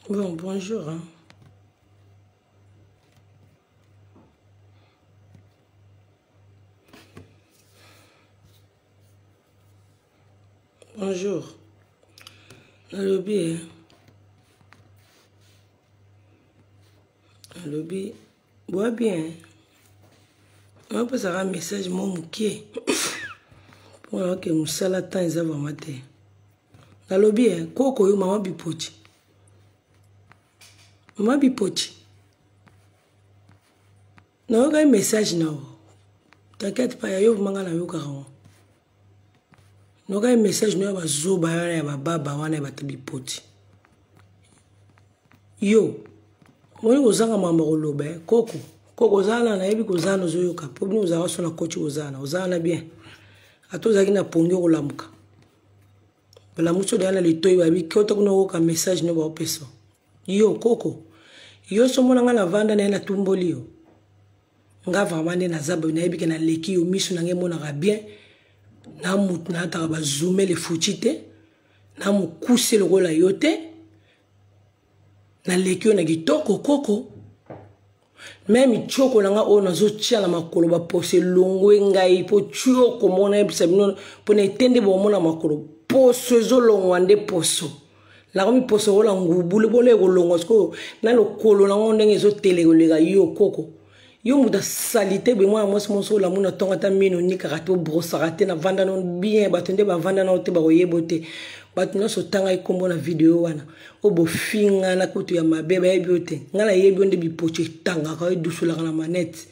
Bon, bonjour. Hein. Bonjour. Le lobby. Le lobby. Bois bien. On peut savoir un message, mon mouquet. Pour voir que nous sommes là, tant ils avaient maté. Le lobby, Coco, yo, maman bipochi. Maman bipochi. Non, un message, non. T'inquiète pas, yo, mangana yo, carrément. Non, un message, non, y'a zoba, y'a baba, wana, y'a bipoti. Yo, moi, aux gens, maman, lobe, Coco. Coco, zana, na yebi, kozana, zoyoka. Pour nous, avoir son coach, ozana, bien. A tous, na pongo, ou lamuka. La mouche de la litoy, babi, qui autant qu'on a un message, ne va pas ça. Yo, Coco. Yo, so mon la vanda, na tumboli, yo. Nga vraiment na zaba na yebi na leki yo misu na ngemona ga bien na mut na ta ba zoomer les fuchite na mu kuse le gola yote na leki yo na gitoko Coco même choko na nga ona zo tia na makolo ba pose longwe ngai po choko mona ebisa bino po na etende bo mona makolo pose zo longwande poso la komi poso gola ngubule bole go longo sko na lo kolo na ndenge zo tele go lega yo Coco. Yo muda salite be moi so la muna tonga mino ni karato brossarate na vanda non bien batende ba vanda na ote ba yebote batuna so tanga ikombo na video wana obo finga na kutu ya mabeba yebiote ngala yebionde bi poche tanga ka dusula na manette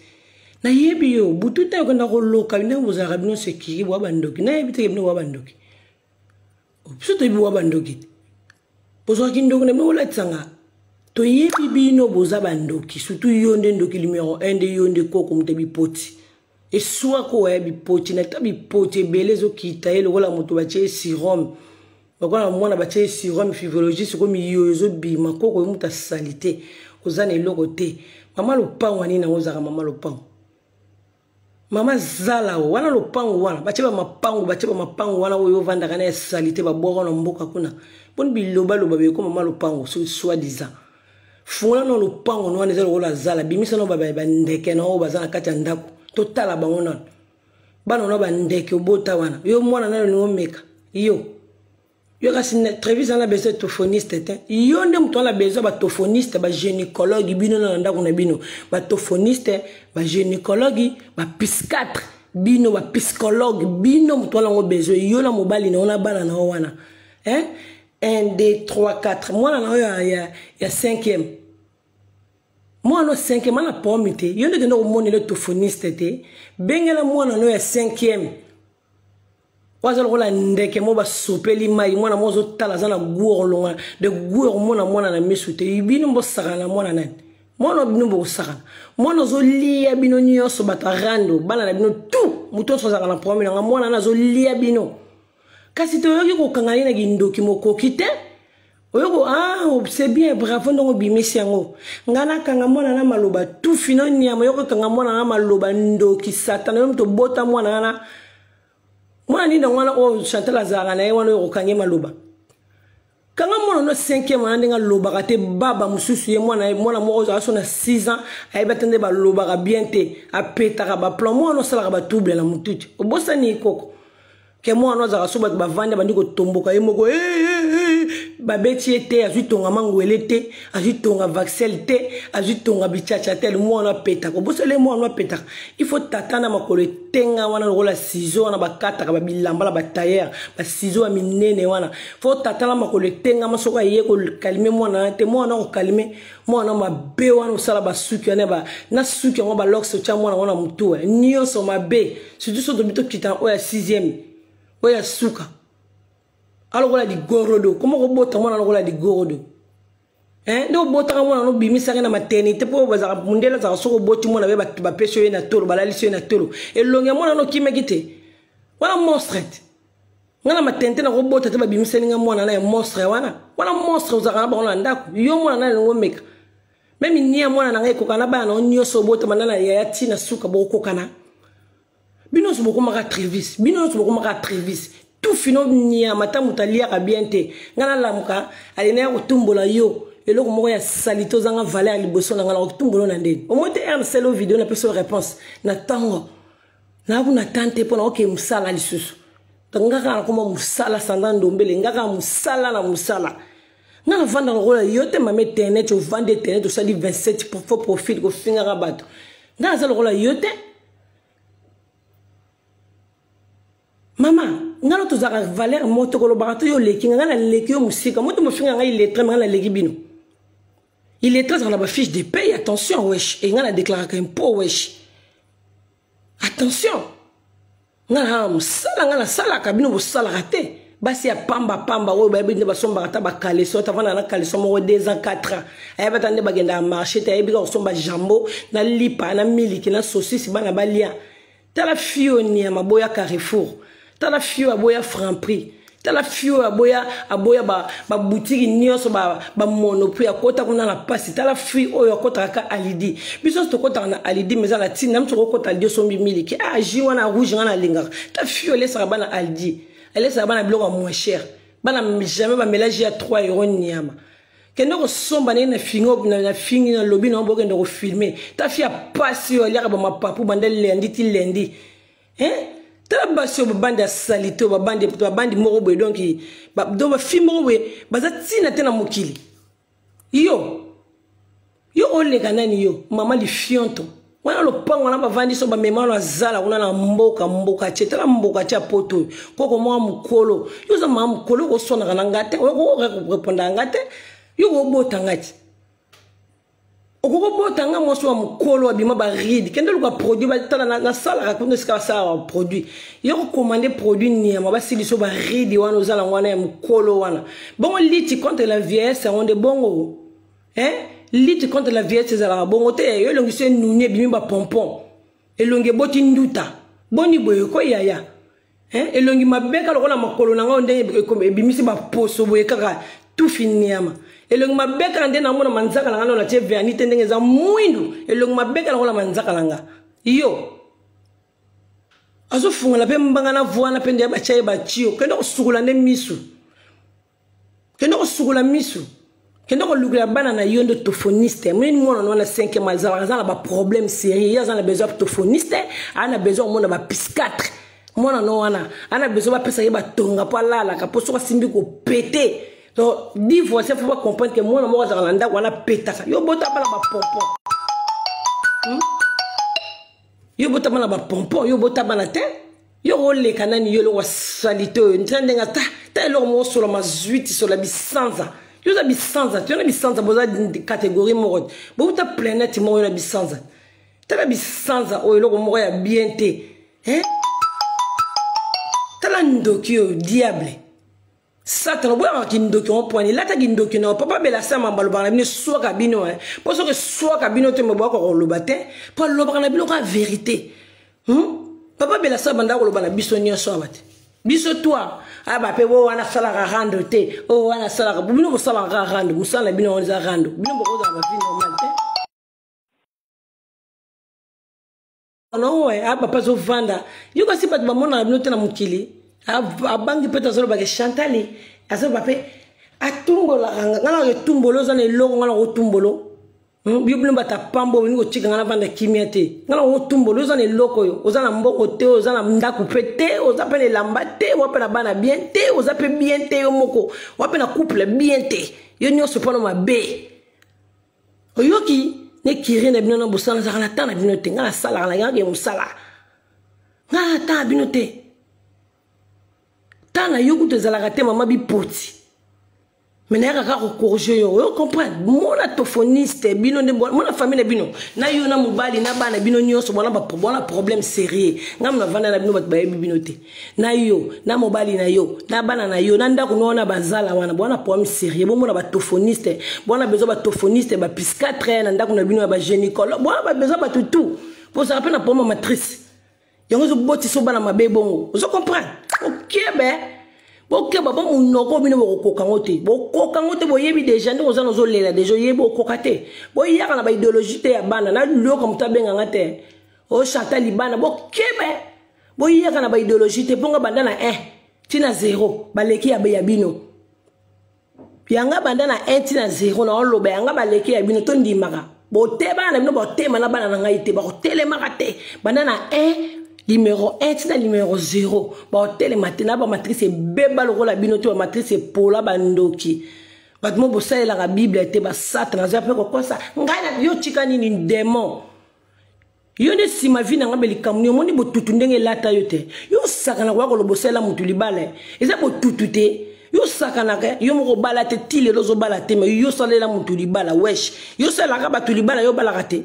na yebi yo bututa ko na ko loka ne bozara bino sekiri wa bandoki na yebite bino wa bandoki obsoto bi wa bandoki bozo kindoko ne mo la tsanga to yebi bino boza bandoki surtout yonde ndoki numéro 1 de yonde Coco mtebi poti et soit ko yebi poti na tabi poti belezo kita ele wala moto bache sirom bakona mwana bache sirom physiologiste ko mi yozo bi makoko muta salité ozana eloko te mama lopango nini na ozaka mama lopango mama zala wana lopango wana bache ba mapango wana oyo vanda kana salité ba boko na mboka kuna bon biloba loba be ko mama lopango soit disant funa no lupango no ane zalo la zala bimisa no baba ndeke no bazana kati ya ndako totala bango non bana no ba ndeke obota wana yo mwana na no meka yo kasi trevis na besoin tophoniste te yo nde mto na besoin ba tophoniste ba gynécologue bino na ndako na bino ba tophoniste ba gynécologue ba psychiatre bino ba psychologue bino mto na ngo besoin yo na mobali na ona bana na wana 1, 2, 3, 4. Moi, il y a 5e. Moi, non 5e, je n'ai pas mis. Il y a des gens qui sont tophoniste. Bengela, moi, il y a 5e. Moi, je vais souper les mailles. Moi, je vais talazana gourlon. De gour, moi, na misute. Ibino bo sarana, moi, na. Moi, no bino bo sarana. Moi, no zo lia bino nyo so batarando. Bana na bino tout. Muto so sarana promis. Moi, na zo lia bino. Kasi to yoki ko kangani na gindoki moko kite oyoko c'est bien bravo ndongo bimisi yango ngana kanga mwana na maloba tout fino nyama yoko kanga mwana na maloba ndoki satana yo mto bota mwana na mwana ni ndongwana o Chantal Azara na yewana yoko kange maloba kanga mwana no 5e mwana ndinga loba kate baba mususu ye mwana moko za sona 6 ans ay batende ba loba ka bien te a petaka ba plan mwana no sala ka ba double na mututi obosa ni Coco que moi nous avons souvent bavanda bandiko tomboka yemoko babeti ete azutonga mangwele te azutonga vaccel te azutonga bichacha tel moi on peta ko bosele moi on peta il faut tatana makolo tenga wana rola ciseau wana bakata ka bilamba la batailleur ba ciseau minene wana faut tatana makolo tenga masoko ye ko calmer moi na te moi on calmer moi on ma be wana sala ba suki na suki on ba lox cha moi wana mutu niyo so ma be surtout so de bito kita o ya 6e oya suka alokola di gorodo comment ko bota mona alokola di gorodo ndo bota mona no bimisa na maternité po baza mundela za soko boti mona be ba peso na tolo balaliso na tolo elonga mona no kimekite wana monstre ngana maternité na ko bota te ba bimisa nga mona na monstre wana monstre za kana ba ona ndako yo mona na ngo meka même ni mona na ngai ko kana ba na nyo so bota manana ya tina suka boko kana bino so boko maka trevis tout fino nia mata mutalia ka biente ngana lamuka alina ko tumbola yo et là comment ya salito zanga valeur liboso na ngala tumbolo na ndeni au moins un seul vidéo na personne réponse na tango na bu na tante pona OK musala lisusu ngaka na koma musala sanda ndombele ngaka musala na musala ngala vanda ngola yote mame internet o vendre internet o sali 27 pour profit ko finga rabato ngala za ngola yote mama ngalo to zaka valeur moto ko lo barato yo leki ngala leki yo musika moto mo finga ngai lettre ngala leki bino il est très dans la fiche de paye attention wesh et ngala déclarer qu'un pot wesh attention ngala musala ngala sala kabino bo sala raté basi ya pamba o ba binde ba somba ta ba kaleso ta vana na kaleso mo 2 ans 4 ans ay ba tande ba genda marché ta yebi ko somba jambo na lipa na miliki na saucisse bana balia ta la fioni ya maboya Carrefour ta la fio aboya Franprix ta la fio aboya ba boutique nyonso ba monoprix akota kuna na pasi ta la fio oyo akota ka Alidi biso to kota na Alidi meza la tina mtu ko kota 200 miliki ah jiwa na rouge na linga ta fio lesa bana Alidi elle est bana biloko moins cher bana jamais ba mélange ya 3 € nyama kendo ko somba na fingo na fingi na lobby na boke ndo ko filmer ta fia pasi yo liaka ba mapapu bandel lendi ti lendi ta basio ba bande salito ba bande moko boy donc ba do ba filmo we ba za tina tena mokili yo ole kanani yo mama li fionto wana lo pango na bavandi so ba memalo azala kuna na mboka chetela mboka cha poto koko mwa mukolo yo za mama mukolo ko sona kana ngate ko reponda ngate yo go bota ngati okoko bota nga mo so wa mukolo abima ba ride kende luka produit ba tala na sala ka kuno ska sa produit yo ko commander produit ni ma ba siliso ba ride wana ozala ngwana ya mukolo wana bon liti contre la vieillesse on de bongo lutte contre la vieillesse ezala bongo te yo longi se nunye bimi ba pompon elongi boti nduta boni boye ko yaya elongi mabeka lokola makolo na ngonde bimisi ba poso boye kaka tout finiama elongi mabeka nde na mona manzaka na ngalo na che vanité ndenge za mwindu elongi mabeka lokola manzaka nanga yo azo funga la pe mbanga na voana pe nde ba chaye ba chio kendo kusukula ne misu kendo kusukula misu kendo ko lugula bana na yondo tophoniste mweni mwana na 5e mazala za ba problème sérieux za na besoin tophoniste ana besoin mona ba psychiatre mwana no wana ana besoin ba pesa ba tonga pa lala ka poso simbi ko péter donc divorcer faut pas comprendre que mwana mo za landa wana pétaka yo bota bana ba pompon yo bota bana ba pompon yo bota bana te yo ole kanani yo lo salito ntendenga ta lo mo solo ma 8 sur la bisanza yo za bisanza tu na bisanza boza catégorie moko bo ta planète mo na bisanza ta la bisanza o eloko moko ya bien te ta la ndokio diable satan bo ya kindokio on point la ta kindokio na papa bela sama mbalo bana bino so ka bino po so ke so ka bino te mo ba ko lo bate po lo bana bino ka vérité papa bela sama ndako lo bana biso nyonso abate biso toi aba pe wo wana sala ka rando te o wana sala ka bino bo sala ka rando musala bino on za rando bino bo ko za ba vie normal te no we aba pa zo vanda yo ko si ba ba mona bino te na mukili abangi peta zo ba ke chantali azo ba pe atumbola ngala ke tumbolo za ne longo ngala ko tumbolo biblo bata pambo ni ko chika ngala vanda kimia te ngala ko tumbolo za ne loko yo ozana mboko te ozana ndaku pete ozapele lamba te wapena bana bien te ozape bien te yo moko wapena couple bien te yo nyonso pona mabe oyoki ne kiri na bino na bosala za kana tana bino te ngala sala na ngala ke musala ngala ta bino te tana yoku te zala te mama bi poti menera ka ko corriger yo comprendre mona tophoniste bino ne mona famille bino na yo na mubali na bana bino nyonso bona ba problème sérieux ngam na vanda na bino bat ba bino te na yo na mobali na yo na bana na yo na ndako no na bazala wana bona problème sérieux bo mona ba tophoniste bona besoin ba tophoniste ba psychiatre na ndako na bino ba gynécologue bona ba besoin ba tout pour ça rappelle na problème matrice yango zo boti so bana mabe bongo zo comprendre OK ok baba unoko bino boko kangote boko kangote boyebi déjà ndo ozana zo lela déjà yebo kokate boyaka na ba idéologie te ya bana na loko mutabenga ngate o chata libana bokebe boyaka na ba idéologie te ponga banda na 1 tina 0 baleki ya bino Yanga banda na 1 tina 0 na oloba yanga baleke ya bino to ndimaka. Bote bana bino bote mana bana na ngai te ba hotele makate. Banda na 1 numéro 1 tina numéro 0. Ba hotele matena ba matrice beba lokola bino to ba matrice pola bandoki. Batmo bosala la Bible te ba Satan za pe ko ça. Ngai na yo tikani ni démon. Yo ne si ma vie na ngabeli kamuni mo ni botutu ndenge lata yo te. Yo sakana kwa ko lo bosala mutu libale. Eza botutu te. Yo sakana ke yo mo bala te tile lozo bala te me yo salela mutu libala wesh. Yo sala ka batu libala yo bala kate.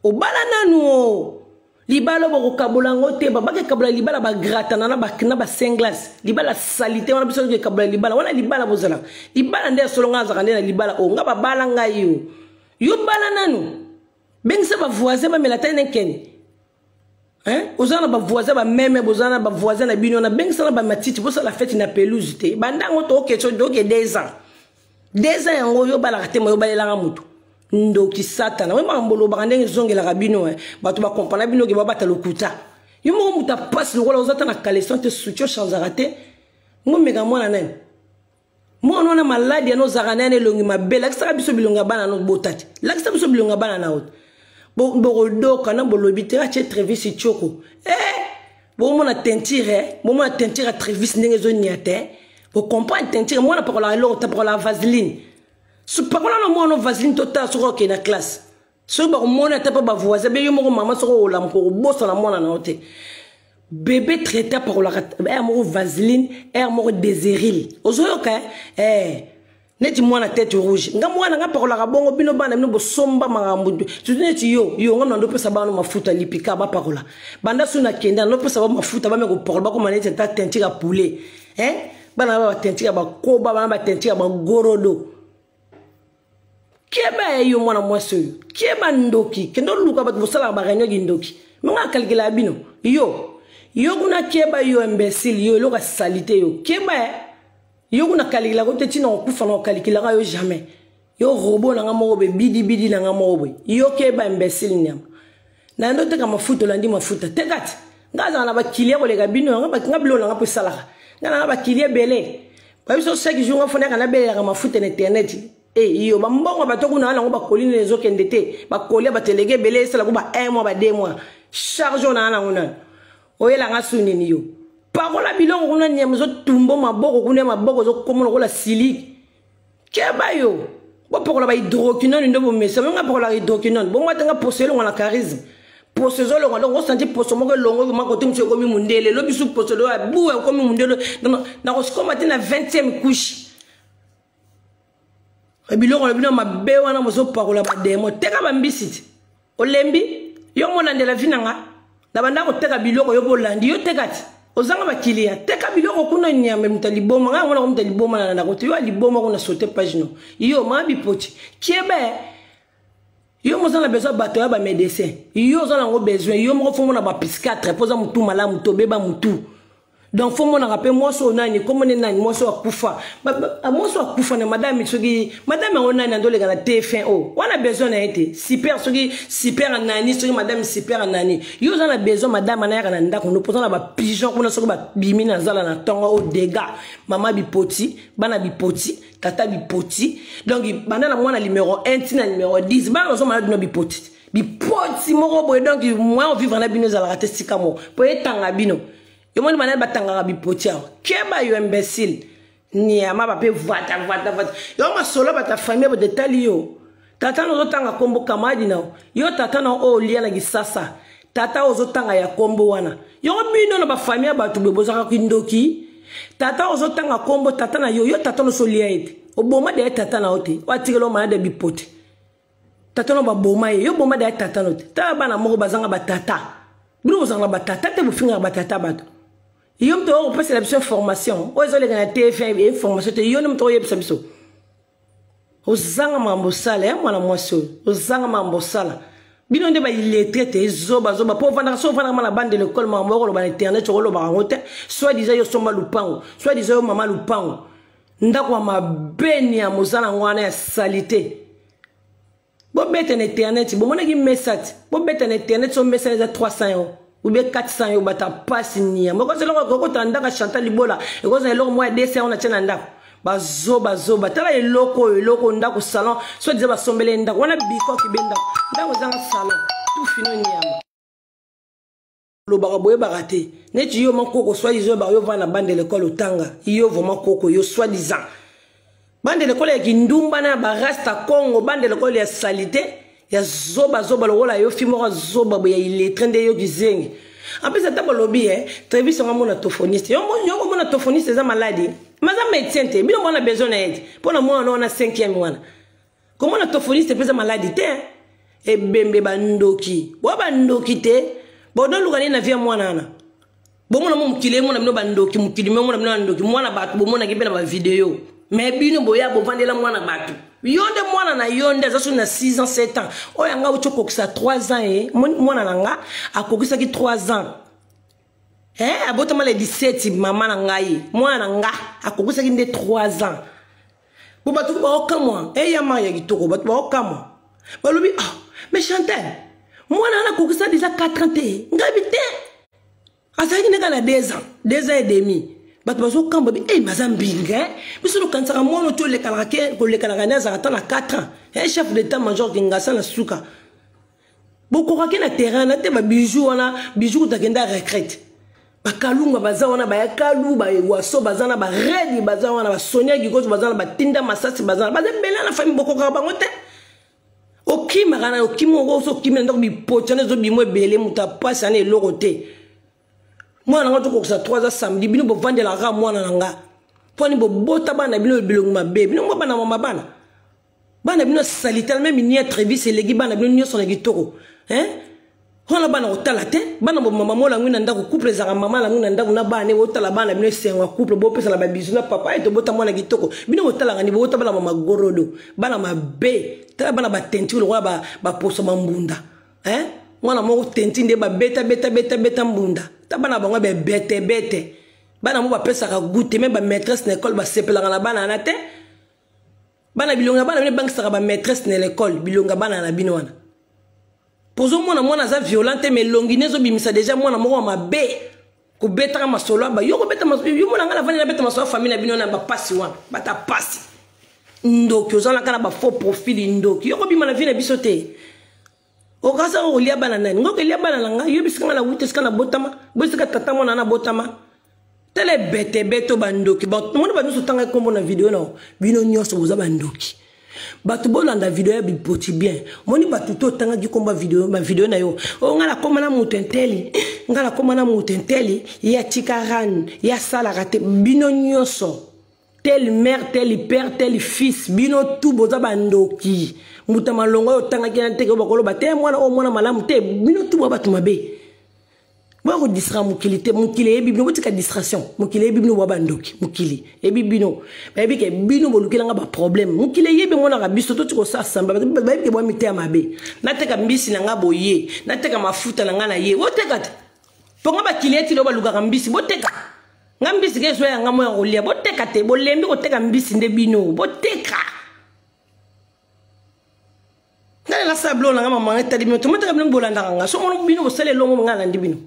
O bala nanu o. Libala bo ko kabula ngote ba ke kabula libala ba gratana na ba kna ba senglas. Libala salite wana biso ke kabula libala wana libala bozala. Libala nde solo nga zakande na libala o nga ba bala ngai yo. Yo bala nanu. Bengsa ba voisin ba melata nenkeni. Hein? Ozana ba voisin ba meme bozana ba voisin na bino na bengsa na ba matiti bosa la fête na pelouse te. Bandango to kecho doke 2 ans. 2 ans yango yo bala kate mo yo balela nga mutu. Ndoki Satan. We mambolo ba ndenge zongela ka bino bato ba comprendre bino ke ba bata lokuta. Yo mo muta passe lo wala ozata na kaleson te soutio chanzara te. Ngomeka mwana nani. Moi on a maladie no zaranane longi mabela kisa biso bilonga bana no botati. La kisa biso bilonga bana na autre. Borodo kana bolobitera che Travis Choko. Bon mona tentire, bon mona tentire Travis ndenge zo niate. Bo comprendre tentire moi na parola l'autre parola vaseline. Su parola no moi no vaseline total sur que na classe. So ba mona tapa ba voisin be yo mo mama so ko la ko bosso na mona na ote. Bébé traité par la amour vaseline, amour désiril. Ozoyoka neti mwana tête rouge. Nga mwana nga par la bongo bino bana bino bo somba mangambu. Tu neti yo nga ndo pesa ba no mafuta lipika ba parola. Banda suna kenda no pesa ba mafuta ba me ko parola ba ko maneti ta tentira poulet. Bana ba tentira ba koba bana ba tentira ba gorodo. Kieba yo mwana mwaso yo. Kieba ndoki. Kendo luka ba bosala ba ganyo gindoki. Nga kalkila bino. Yo kuna keba yo imbécile yo loka salite yo keba yo kuna kalikila ko tetina okufa na kalikila yo jamais yo robot na ngamo be bidi na ngamo boy yo keba imbécile nyama na ndo teka mafuta landi mafuta tekati ngaza na ba kilia ko lega bino nga bilo na ngapo salaka ngana ba kilia bele ba biso seki jonga fona kana bele na mafuta na internet yo ba mbongo ba tokuna na ngo ba koline les okendete ba kolia ba telege bele sala ko ba 1 mois ba 2 mois charge na na ngona oyela nga sunini yo pakola bilongo kuna nyamzo tumbo maboko kuna maboko zo komono kola silique keba yo bo pakola ba hydroquinone ndo bo mesa nga pakola hydroquinone bo ngata nga poselo ngala charisme posezo lo ngalo ngo santi poso moko longo ko makoto mse ko mi mundele lo bisu poselo abu ko mi mundele na ko skoma tina 20e couche bilongo lo bino mabe wana mo zo pakola ba demo teka ba mbisiti olembi yo mona ndela vinanga na banda ko teka biloko yo bolandi yo tekati ozanga bakilia teka biloko kuna nyame mutaliboma nga ngona mutaliboma na ko yo liboma kuna sauter page no yo mabi poti kiebe yo mozana besoin bato ya ba médecin yo zana ngo besoin yo mo fomo na ba psychiatre poza mutu malamu to beba mutu donc fomo na rappel moi so nani comme ne nani moi so akufa moi so akufa na madame soki madame onani ndole kana TF1 o wana besoin na été super soki super nani soki madame super nani yo zana besoin madame na kana ndako no poza na ba pigeon kuna soki ba bimi na zala na tonga o dégâts mama bipoti bana bipoti tata bipoti donc bana na mwana numéro 1 tina numéro 10 bana so malade no bipoti moko boy donc moi on vivre na bino zala raté sikamo po etanga bino yo moni manel batanga bipoti awo keba yo imbécile ni ama ba pe vata yo ma solo bata famille bo detali yo tata no zotanga kombo kamadi na yo tata no o lia na gisasa tata ozotanga ya kombo wana yo bino na ba famille batu bebozaka kindoki tata ozotanga kombo tata na yo tata no so lia ete oboma de tata na ote watikelo manade bipoti tata no ba boma yo boma de tata no te ta bana moko bazanga batata bino bazanga batata te bufinga batata bato yom to o pese la biso formation o zo le na TF1 e formation te yo nem to yeb sabiso o zanga mambo sala ya mwana mwaso o zanga mambo sala bino nde ba illettré te zoba po vanda so vanda na bande de l'école mambo ko ba internet ko lo ba ngote soit disait yo somba lupango soit disait yo mama lupango ndako ma beni ya mozana ngwana ya salité bo bete na internet bo mona ki message bo bete na internet so message za 300 €. Ou bien 400 yo bata passe ni. Mo ko se lo ko tanda ka Chantal Libola. E ko se lo mo 200 on a tena ndako. bazoba tala eloko ndako salon so disait basombele ndako wana biko kibenda ndako zanga salon tout fino nyama lo baraboye barate neti yo makoko soit disant ba yo va na bande l'école otanga yo vraiment koko yo soit disant bande l'école ya kindumba na ba rasta Congo bande l'école ya salité ya zoba lo wala yo fimo zoba ya il est train de yo gizengi en plus ça t'a lobby très vite on mona tophoniste yo mona tophoniste za maladie mais ça médecin te bino on a besoin d'aide pour le moment on a 5e wana comment on a tophoniste pesa maladie te e bembe bandoki bo bandoki te bo don lugani na via mwana na bo mona mukile mona bino bandoki mukili mona bino bandoki mwana batu bo mona kibena ba video mais bino boya bo vandela mwana batu yonde mwana na yonde za na 6 ans 7 ans oya nga uchoko kisa 3 ans mwana nanga akokisa ki 3 ans abotama le 17 mama na ngai mwana nga akokisa ki nde 3 ans bo batu ba okamwa ya maya kitoko batu ba okamwa balobi mais Chantal mwana na kokisa déjà 4 ans te ngabi te asaki neka na 2 ans et demi batu bazo kamba mazambinga biso kansaka mono to le kalake ko le kalaka za atana 4 ans chef d'état major kingasa na suka boko ka na terrain na te ba bijou wana bijou takenda retraite bakalunga baza wana ba yakalu ba waso bazana ba redi baza wana ba sonia gikozo bazana ba tinda masasi bazana baza bela na famille boko ka bango te okima kana okimo go so kimina ndoko bi pochane zo bi mo bele muta passa na eloko te mwana nga toko sa 3 ans samedi bino bo vendre la ra mwana nga poni bo bota bana bino bilongo mabe bino mo bana mama bana bino salitaire même ni être vie c'est legi bana bino nyoso na kitoko wana bana otala te bana bo mama mola ngina ndako couple za mama la ngina ndako na bana otala bana bino senga couple bo pesa la ba bisu na papa et bota mwana kitoko bino otala ngani bo otala mama gorodo bana mabe tala bana ba tentilo wa ba poso mambunda mwana mo tenti nde ba beta mbunda tabana bango be bete bana mo ba pesa ka goûter même ba maîtresse na école ba sepela na bana na te bana bilonga bana ne bank saka ba maîtresse na l'école bilonga bana na bino wana pozo mwana za violente mais longinezo bimisa déjà mwana mo ma be ko beta ma solo ba yo ko beta ma yo mwana ngala vani na beta ma solo famille na bino na ba pasi wana bata pasi ndoki ozana kana ba faux profil ndoki yo ko bima na vie na biso te o kasa o lia bana nani ngoko lia bana nga yo bisika na wuti sika na botama bosika tata mona na botama tele bete bandoki ba mona ba nusu tanga kombo na video na bino nyoso boza bandoki batu bolanda video ya bipoti bien moni batu to tanga gi komba video na yo o ngala koma na mutenteli ngala koma na mutenteli ya tikaran ya sala rate bino nyoso tel mère tel père tel fils bino tout boza bandoki muta malongo yo tanga kena teke bakolo ba te mwana o mwana malamu te bino tout batu mabe ba ko distra mukili te mukili e bibino botika distraction mukili e bibino bandoki mukili e bibino ba bike bino bolukela nga ba problème mukili yebe mwana ka biso to tiko sa samba ba bike bo mite mabe nateka mbisi na nga boye nateka mafuta na nga na ye oteka te ponga ba kilieti lo baluka ka mbisi boteka nga mbisi ke so ya nga moya rolia boteka te bolembi ko teka mbisi nde bino boteka la sablo na mama ngata di mito mata kabno bolanda nga so mono bino bo sale longo ngala ndi bino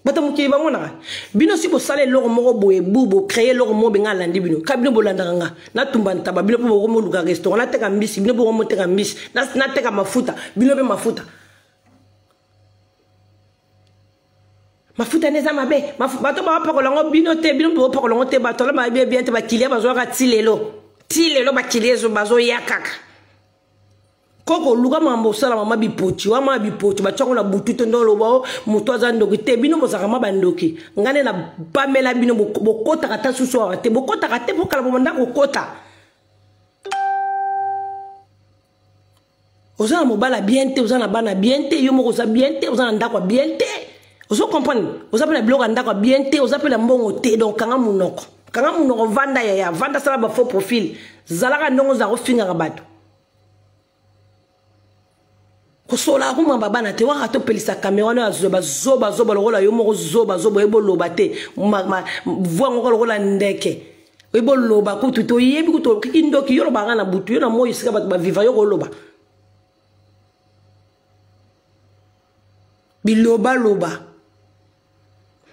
bata muke ba mona bino si bo sale longo moko boye bubo créer longo mo be ngala ndi bino kabino bolanda nga na tumba ntaba bino bo mo luka restaurant na teka mbisi bino bo mo teka mbisi na teka mafuta bino be mafuta neza mabe bato ba pa ko longo bino te bino bo pa ko longo te bato la ba bien te ba kilia ba zo ka tilelo ba kiliezo bazo yakaka koko luka mambo sala mama bipoti wa mama bipoti ba tshongo na bututo ndolo ba muto za ndoki te bino bozaka mabandoki ngane na pamela bino bokota kata susu wa te bokota kata pokala bomanda kokota ozana mobala bien te ozana bana bien te yo moko za bien te ozana ndakwa bien te ozo comprendre ozapela bloka ndakwa bien te ozapela mbongo te donc kanga munoko vanda ya vanda sala ba faux profil zalaka ndongo za kofinga ka bato kosola kuma babana te waka to pelisa caméra na zoba lokola yo moko zoba ebo loba te voix ngoko lokola ndeke ebo loba kutu to yebi kuto indoki yo loba na butu yo na moyo sika ba viva yo ko loba biloba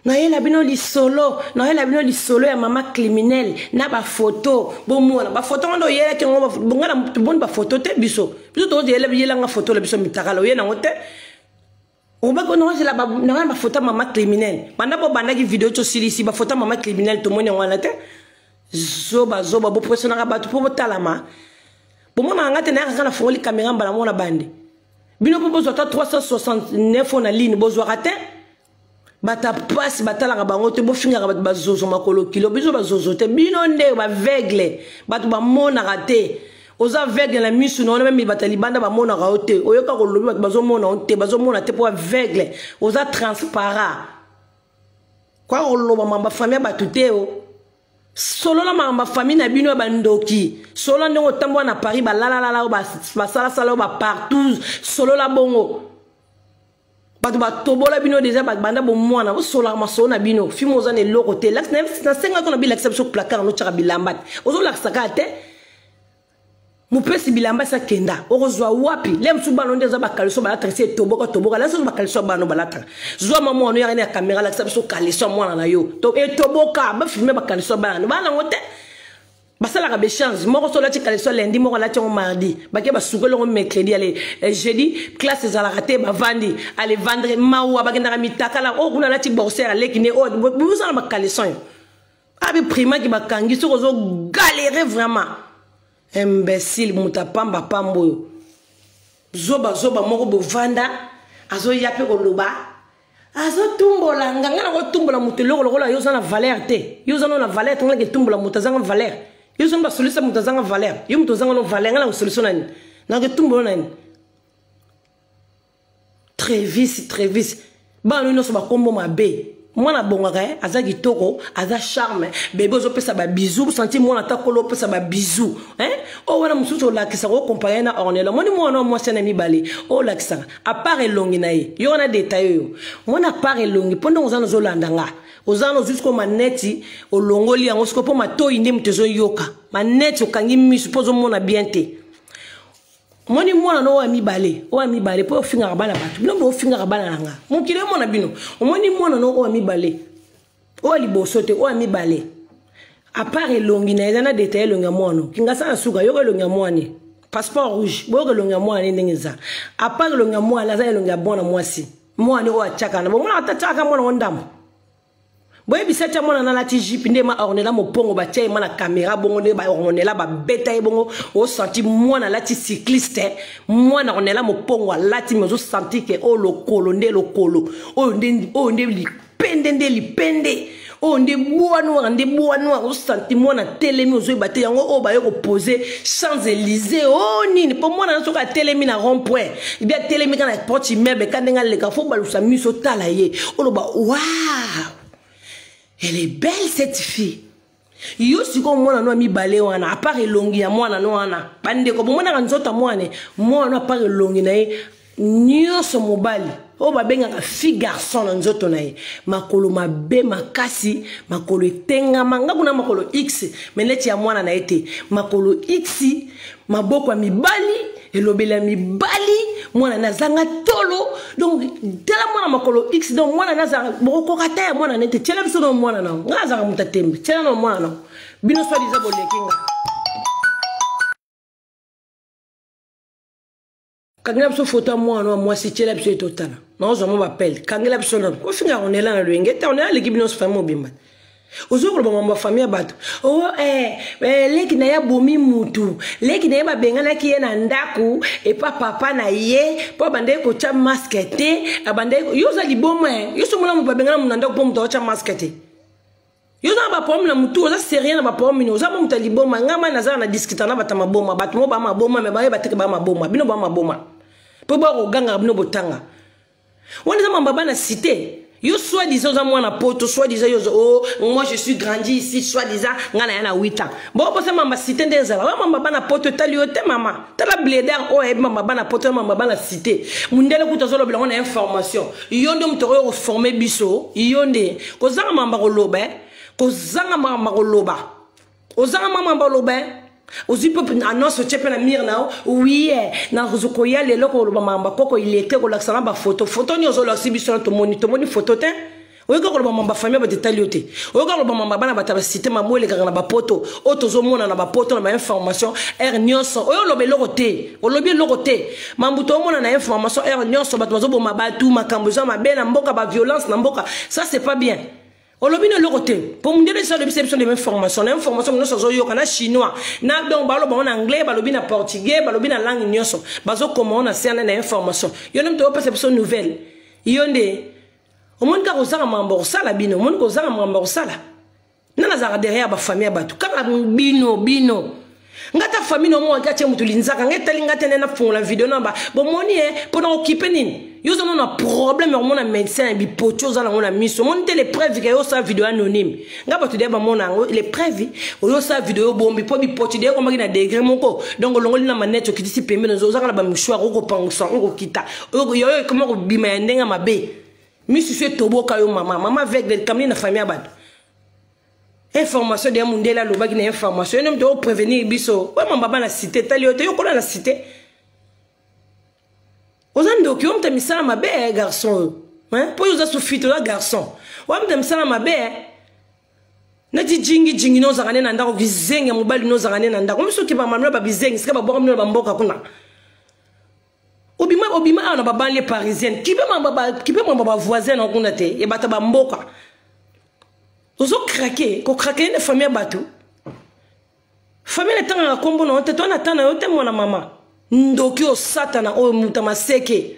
Naïla bino li solo ya maman criminel na ba photo bon moi ba photo ndo yela ke ngo ngala bon ba photo te biso to yela nga photo la biso mitakala yena ngote on ba ko non c'est la ba photo maman criminel banda bo banda ki vidéo to silisi ba photo maman criminel to moni ngwana te zoba bo pressionera ba to po talama bo mona ngate na kana foli caméra mbala mona bande bino po bozo ta 369 on a ligne bozo raté bata passe batala bango te bo finga ba bazozo makolo kilo bizo bazozo te bino nde ba vegle batu ba mona raté oza vegle la misu no même batali banda ba mona raté oyoka ko lobi batu bazo mona te po vegle oza transparent kwa oloba mamba famille batu te o solo la mamba famille na bino bandoki solo ndongo tambo na Paris ba la ba sala ba partout solo la bongo batu ba tobola bino déjà banda bo mwana bo sola maso na bino fi moza ne loko te lax na senga ko na bi lax sur placard no tshaka bilambat ozo lax sakate mu pesi bilambat sa kenda ozwa wapi lem su bano ndeza ba kaliso ba tracé toboka la so ba kaliso bano balata zwa mama no ya na caméra lax so kaliso mwana na yo to e toboka ba filmer ba kaliso bana bana ngote basala ka be change moko so la ti kaliso lundi moko la ti mardi ba ke ba sukolo ngo mercredi ale jeudi classe za la raté ba vandi ale vendre mawa ba kenda mitaka la o kuna la ti bourser ale kine o bu za ba kaliso abi prima ki ba kangi so zo galérer vraiment imbécile muta pamba pambo zoba moko bo vanda azo yape ko loba azo tumbola nganga ko tumbola mutelo ko la yo za na valeur te yo za na valeur tanga ke tumbola mutazanga valeur yo zo ba solution mutazanga valeur yo mutazanga no valeur ngala solution nani na ke tumbola nani très vite ba no so ba kombo mabe mwana bongaka aza kitoko aza charme bébé ozo pesa ba bisou senti mwana takolo pesa ba bisou o wana mususu la kisa ko comparer na ornela moni mwana mo sena mi bale o la kisa a part elongi na ye yo na détail yo mwana part elongi pendant ozana zo landanga ozana jusqu'au maneti o longoli yango siko po mato inde mtezo yoka maneti okangi misu pozo mona bien te moni mwana no wa mi bale po finga bana batu bino bo finga bana nga mukile mona bino moni mwana no wa mi bale o liboso te o mi bale a part elongi na ezana détail longa mwana kinga sana suka yoko longa mwana passeport rouge bogo longa mwana ndengeza a part longa mwana za longa bona mwasi mwana o achaka na mwana atachaka mwana ondamo boye bisacha mwana na lati jip nde ma ornela mopongo ba tia mana caméra bongo nde ba ornela ba beta e bongo o senti mwana lati cycliste mwana ornela mopongo lati mezo senti ke o lokolo o nde lipende o nde boano o senti mwana telemi ozo bate yango o ba yo ko poser Champs-Élysées o nini po mwana na soka telemi na rond-point bien telemi kana porte immeuble kandenga leka fo balusa miso tala ye o lo ba waouh. Elle est belle cette fille. Yo siko mwana no mi bale wana a part elongi ya mwana no wana bande ko mwana ka nzota mwana a part elongi na ye nyoso mobali o ba benga ka fille garçon na nzoto na ye makolo mabe makasi makolo etenga manga kuna makolo x meneti ya mwana na ete makolo x maboko ya mibali elobela mibali mwana nazanga tolo donc dala mwana makolo x donc mwana nazanga boko kata ya mwana nete tshela biso no mwana na ngazanga mutatembe tshela no mwana na bino so diza bolekinga kangela biso photo mwana moi si tshela biso etotana na ozo mo bapel kangela biso na ko finga onela na lwenge ta onela leki bino so famo bimba ozoko ba mamba famille bato o leki na ya bomi mutu leki na ya babengana ki ye na ndaku e pa papa na ye po bande ko cha maskete abande yo za liboma yo so mona mu babengana mu ndaku po mu cha maskete yo za ba pom na mutu oza sérieux na ba pom mino oza mu liboma ngama na za na discuter na batama boma bato mo ba maboma me ba ye bateke ba maboma bino ba maboma po ba ko ganga bino botanga wona za mamba bana cité. Yo soi-disant za mwana poto soi-disant yo oh moi je suis grandi ici soi-disant ngana yana 8 ans bon pour ça mama cité ndezala wa mama bana poto taliote mama tala blédar oh mama bana poto mama bana cité mundele kutazolo bila on information yondo mtoro former biso yonde ko zanga mama koloba ko zanga mama koloba ozanga mama koloba ozi peu annonce tchepe na mire na oui na ruzuko ya lelo ko mamba koko il était ko laksana ba photo ni ozo laksi biso to moni photo te Oyoka ko mamba famille ba détaillé. Oyoka ko mamba bana ba ta cité ma moele ka na ba poto, otozo mona na ba poto na ba information er nyonso. Oyo lobe lokote, o lobi lokote. Mambuto mona na information er nyonso ba tozo bo mabatu makambo za mabe na mboka ba violence na mboka. Ça c'est pas bien. On l'a mis de l'autre côté. Pour me dire ça, de l'information. L'information, nous sommes au chinois. N'a donc pas en anglais, balobine en portugais, balobine en langue ignoso. Baso comment on a cerné l'information. Il y a une perception nouvelle. Il y a des. Au monde qui a osé m'emborser la bino, au monde qui a osé m'emborser la. N'a pas derrière ma famille à battu. Quand bino. Ngata famille no mo ngata mutulinzaka ngeta lingata na fond la vidéo namba bon moni pour occuper nini yo zona na problème mo na médecin bi pocho za na ngona miso mon les preuves que yo sa vidéo anonyme ngaba tu deba mona les preuves yo sa vidéo bombi po bi pocho de ko magina degré moko donc longoli na manette ki disi pembe zo za na ba mishwa ko pangusa ko kita yo comment ko bima ndenga mabe misu se toboka yo mama avec des kamni na famille abad. Information de monde là loba qui na information nem to prévenir biso ouais mon baba na cité taliote yo ko na cité ozando ki on ta misala mabe garçon hein pour yo sufite là garçon ouais on ta misala mabe na jingi no zakane na ndako bizenge mobali no zakane na ndako miso ki ba mamlo ba bizenge sika ba boka mno ba mboka kuna obima na ba banlieue parisienne qui peut ma voisin na kuna te e bata ba mboka. Ozo craquer, ko craquer ne famille batou. Famille est en combo non, te toi n'attends yo te mona mama. Ndoki o satana o mutama seke.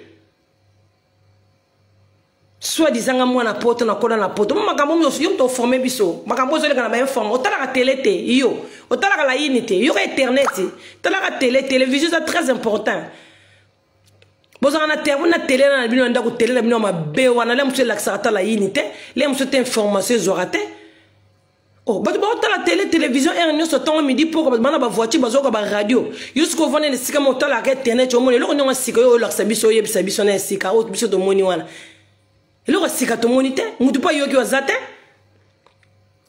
Soit disant moi na poto na kola na poto. Makambo yo to former biso. Makambo zo le kana ba informe. Otala ka télé te yo. Otala ka la unité. Yo ka internet. Otala ka télévision c'est très important. Bozana na télé na bino ndako télé na bino ma be wana le monsieur l'accès la unité le monsieur information zorate oh ba la télévision et nous temps midi pour bana ba voiture bazo ba radio jusqu'au vendre les sika mo tala ka internet o mo le ko nyonga sika yo l'accès biso yebisa biso na sika o biso to moni wana le ko sika to monite mutu pa yo ki wazate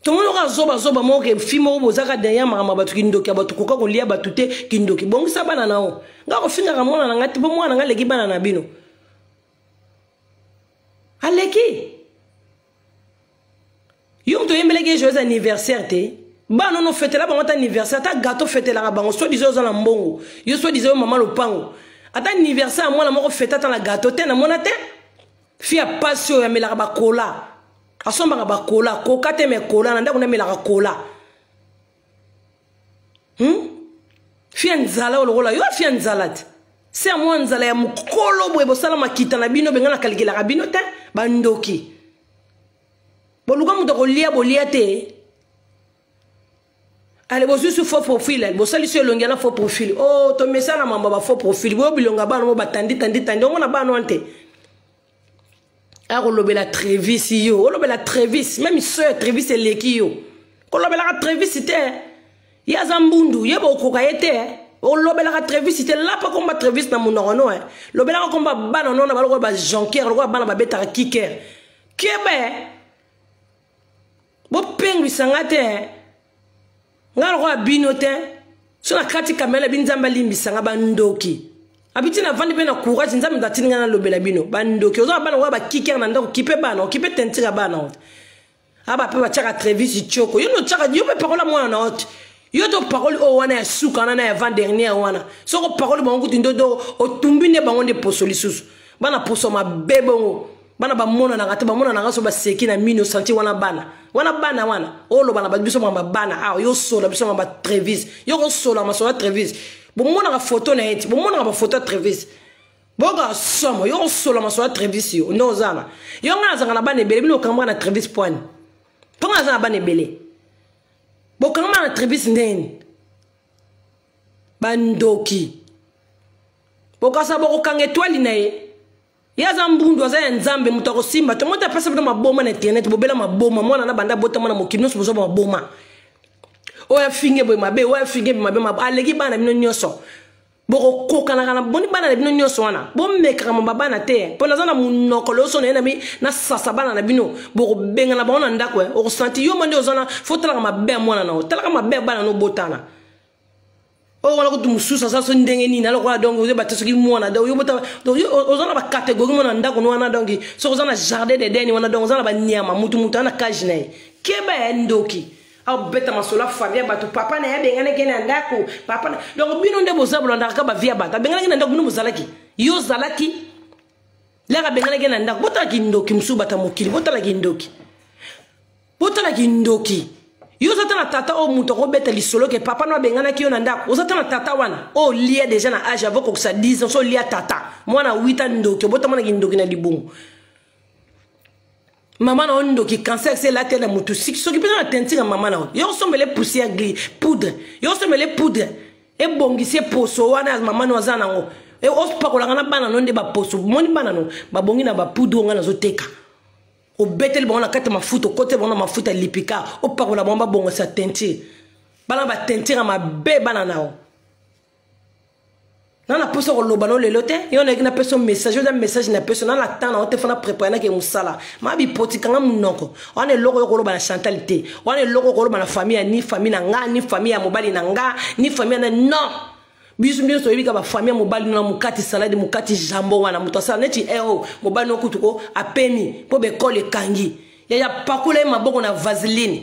to mo ka zoba mo ke fimo bozaka derrière mama batu kindoki abatu ko ko lia batute kindoki bongo sa bana nao ngako finga ka mona ngati bo mwana ngaleki bana na bino aleki yom to yembeleke joyeux anniversaire te bana no fête la bango ta anniversaire ta gâteau fête la bango so disait za na mbongo yo so disait maman lopango ata anniversaire mwana moko fête ta la gâteau te na mona te fia passion ya melaka ba cola asomba ba cola coca te me cola na ndako na melaka cola fia nzala olola yo fia nzala te c'est moi nzala ya mukolo boye bosala makita na bino benga na kalikela ka bino te bandoki boluka muto ko lia bolia te ale bosu su faux profil bosali so longia na faux profil oh to mesana mamba ba faux profil bo bilonga bana mo batandi on na bana onte ako lobela Trevis yo lobela Trevis même sœur Trevis eleki yo ko lobela Trevis te ya zambundu yebo ko kayete o lobela Trevis te là pas combat Trevis na munono lobela combat bana non na baloko ba jonker lo bana ba beta kicker kebe bo pengu sangate ngalo binote so na kati kamela binzamba limbisanga bandoki abitina vandi pe na courage nzambe ndatinga na lobela bino bandoki ozo bana wa ba kicker na ndako kipe bana kipe tentira bana aba pe ba chaka Trevis choko yo no chaka yo pe parola mwana na hot yo to parole o wana ya suka na ya avant dernière wana so ko parole bango tindodo o tumbine bango de posoli susu bana poso ma bebongo bana ba mona na ngata ba mona na ngaso ba seki na mino santi wana wana o lo bana ba biso ma bana ah yo sola biso ma Trevis yo ko sola ma sola Trevis bo mona ga photo na eti bo mona ga photo Trevis boga somo yo sola ma sola Trevis yo no zana yo ngaza na bana bele bino kamba na Trevis point ponga za bana bele bokanga na Trevis ndeni bandoki bokasa bokanga étoile na ye yaza mbundu aza nzambe mutako simba to mota pesa bino maboma na internet bobela maboma mwana na banda bota mwana mokino so bozo maboma oya finge boy mabe oya finge mabe aleki bana bino nyoso boko koka na boni bana bino nyoso wana bomeka kama baba te pona zana munoko lo so na mi na sasa bana na bino boko benga na bana ndako o senti yo mande ozana fotala kama be mwana na otala kama be bana no botana o wala ko dum susa sa so ndenge ni na lo kwa donc vous battre soki mona donc yo bota donc ozana ba catégorie mona ndako no wana donc so ozana jardin de deni wana donc ozana ba nyama mutu ana kajine keba ya ndoki au beta masola famille batu papa na ya bengane kena ndako papa donc bino nde bozabula ndaka ba via bata bengane kena ndako bino bozalaki yo zalaki lega bengane kena ndako bota ki ndoki msubata mokili bota la ki ndoki yo zatana tata o muto ko beta lisolo ke papa no bengana ki yo na ndako zatana tata wana o lia déjà na âge avant ko sa 10 ans so lia tata mwana 8 ans ndoki bota mwana ki ndoki na libungu maman na ndoki cancer c'est la tête na mutu sik so ki pesa na tentir maman na yo sombele poussière gris poudre yo sombele poudre e bongisi poso wana maman no zana ngo e ospakola kana bana no nde ba poso moni bana no ba bongi na ba poudre nga na zo teka o betel bon na kata mafuta côté bon na mafuta lipika o pakola bomba bongo sa teinture bana ba teinture ma be bana nao na poso ko lobano le lote yo na peso message yo da message na peso na la temps na o te fana préparer na ke musala ma bi poti kanga munoko on est logo ko loba na chantalité on est logo ko loba na famille ni famille na nga ni famille ya mobali na nga ni famille na non bisu mbio so yibika ba famille mobali na mukati salade mukati jambo wana mutasa neti mobali no kutuko apeni po be kole kangi ya pakula maboko na vaseline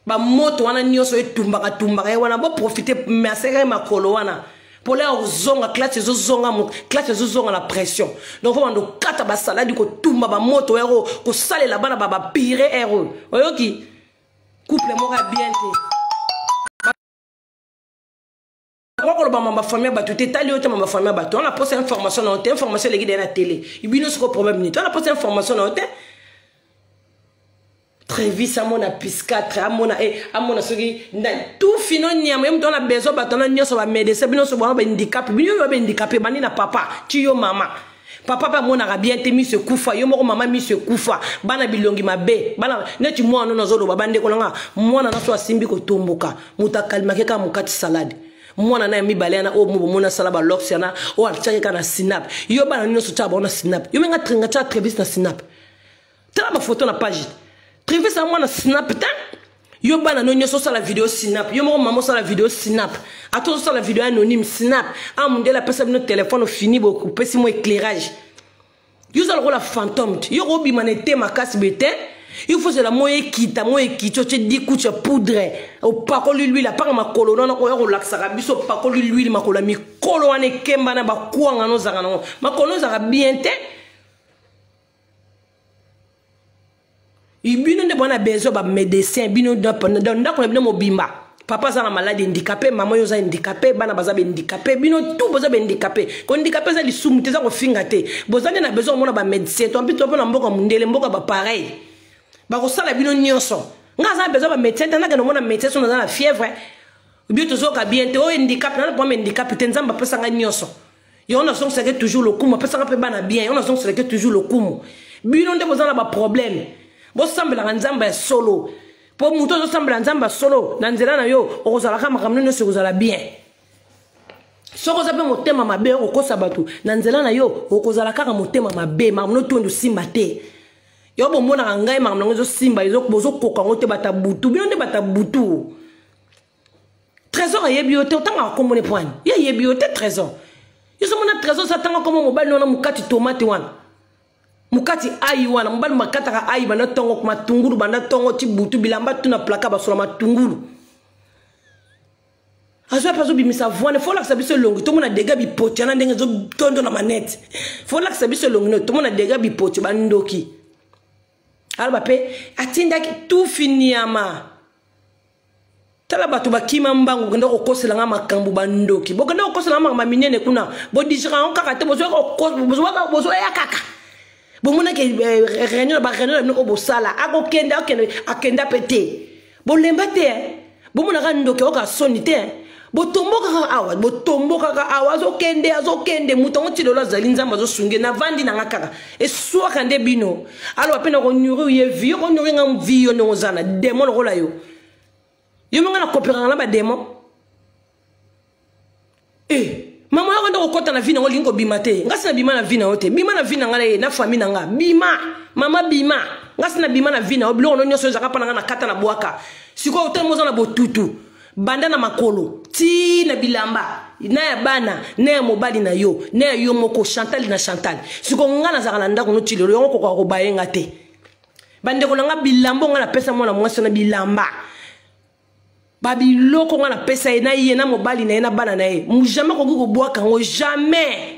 ba moto wana nyoso etumbaka wana bo profiter masere makolo wana pour la zonga classe zonga la pression donc faut ndo kata ba salade ko tumba ba moto ero ko sale la bana ba pire ero oyoki couple mora bien ma famille batu te tali ote ma famille batu on a posé information na ote information les guides na télé ibino ce problème ni on a posé information na ote très vite amona piscatre amona soki na tout fino nyama même on a besoin batona nyoso ba médecin bino so ba handicap bino ba handicapé bani na papa ti yo mama papa pa mona ga bien te mi se kufa yo moko mama mi se kufa bana bilongi mabe bana neti mwana no zolo babande ko nga mwana na so asimbi ko tomboka mutakalima ke ka mukati salade mwana na mibale na o mubo mona sala ba loxiana o atchake kana sinap yo bana nino so taba na sinap yo menga tringa cha trevis na sinap tala ba photo na page trevis a mwana sinap ta yo bana no nyo so sala vidéo sinap yo mo maman sala vidéo sinap ato so sala vidéo anonyme sinap amunde la pesa bino téléphone fini bo pesi mo éclairage yo sala ko la fantôme yo ko bi manete makasi bete il faut la moye kita tu di kucha poudre au pakolo lui la pas ma colonne on ko laksaka biso pakolo lui ma kola mi kolo ane kemba na ba kuanga no zaka no ma kono zaka bien te ibino nde bona besoin ba médecin bino ndako na bino mobimba papa za na malade handicapé maman yo za handicapé bana baza be handicapé bino tout boza be handicapé ko handicapé za lisumute za ko finga te boza na besoin mona ba médecin to mbito pona mboka mundele mboka ba pareil ba ko sala bino nyonso nga za besoin ba médecin tana ke no mona médecin so na fièvre bio to zo ka bien te o handicap na ba handicap te nzamba pesa nga nyonso yo na son c'est toujours le coup pesa nga pe bana bien on a son c'est toujours le coup bino nde boza na ba problème bo sambela nzamba solo po muto zo sambela nzamba solo na nzela na yo okozala kama kamno no sekozala bien soko zape motema mabe okosa batu na nzela na yo okozala kaka motema mabe mamno tondo simba te yo bo mona ngai mamno zo simba izo bozo koka ngote bata butu bino nde bata butu trésor yebi ote otanga komone point ya yebi ote trésor yo so mona trésor sa tanga komo mobali no na mukati tomate wana mukati ayi wana mbali makata ka ayi bana tongo kuma tunguru bana tongo ti butu bilamba tuna plaka basola matunguru azo pazo bimisa voine faut la sabiso longi to mona dega bi poti na ndenge zo tondo na manette faut la sabiso longi no to mona dega bi poti bandoki alba pe atinda ki tout finiama tala batu bakima mbangu kenda ko kosela nga makambu bandoki bokenda ko kosela nga maminene kuna bo dijira on kaka te bozo bozo ya kaka bomona ke réunion ba réunion no bo sala akokenda akenda pété bo lemba te bomona ka ndoki o ka soni te bo tomboka ka awa zo kende mutongo ti lolo zali nzamba zo sunge na vandi na ngakaka e soa kande bino alo apena ko nyuru ye vie ko nyuru ngam vie no zana démon ko la yo menga na kopera na ba démon mama yo ndo ko kota na vie na ngolingo bimate ngasi na bima na vie na ote bima na vie na ngale na famille na nga bima mama bima ngasi na bima na vie na oblo no nyoso zaka pa na kata na boaka siko otel moza na botutu banda na makolo ti na bilamba na ya bana na ya mobali na yo na yo moko Chantal na Chantal siko ngana zakala ndako no chilelo yo ko ko bayenga te bande ko nga bilamba ngana pesa mwana mwasi na bilamba babiloko ngana pesa na ye na mobali na ye na bana na ye mujama ko ko boa kango jamais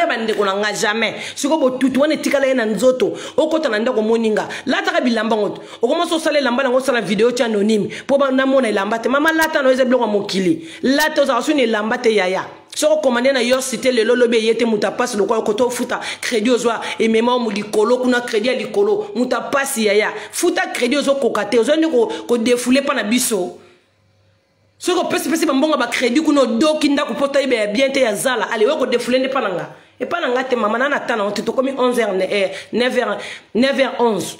bande ko nga jamais siko bo tutu wana tikala ye na nzoto okota na ndako moninga lata ka bilamba ngoto okomoso sala lamba ngo sala video cha anonyme po ba na mona lamba te mama lata no eze bloko mokili lata za suni lamba te yaya soko komande na yo cité le lolobe yete muta passe le ko to futa crédit ozwa et mema mu likolo kuna crédit likolo muta passe yaya futa crédit ozo kokate ozo ni ko défouler pa na biso. Si vous avez un crédit, vous avez un bien te zala. Allez, vous avez défoulé pas nanga. Et pas nanga te maman na tana on te comme 11h 9h11.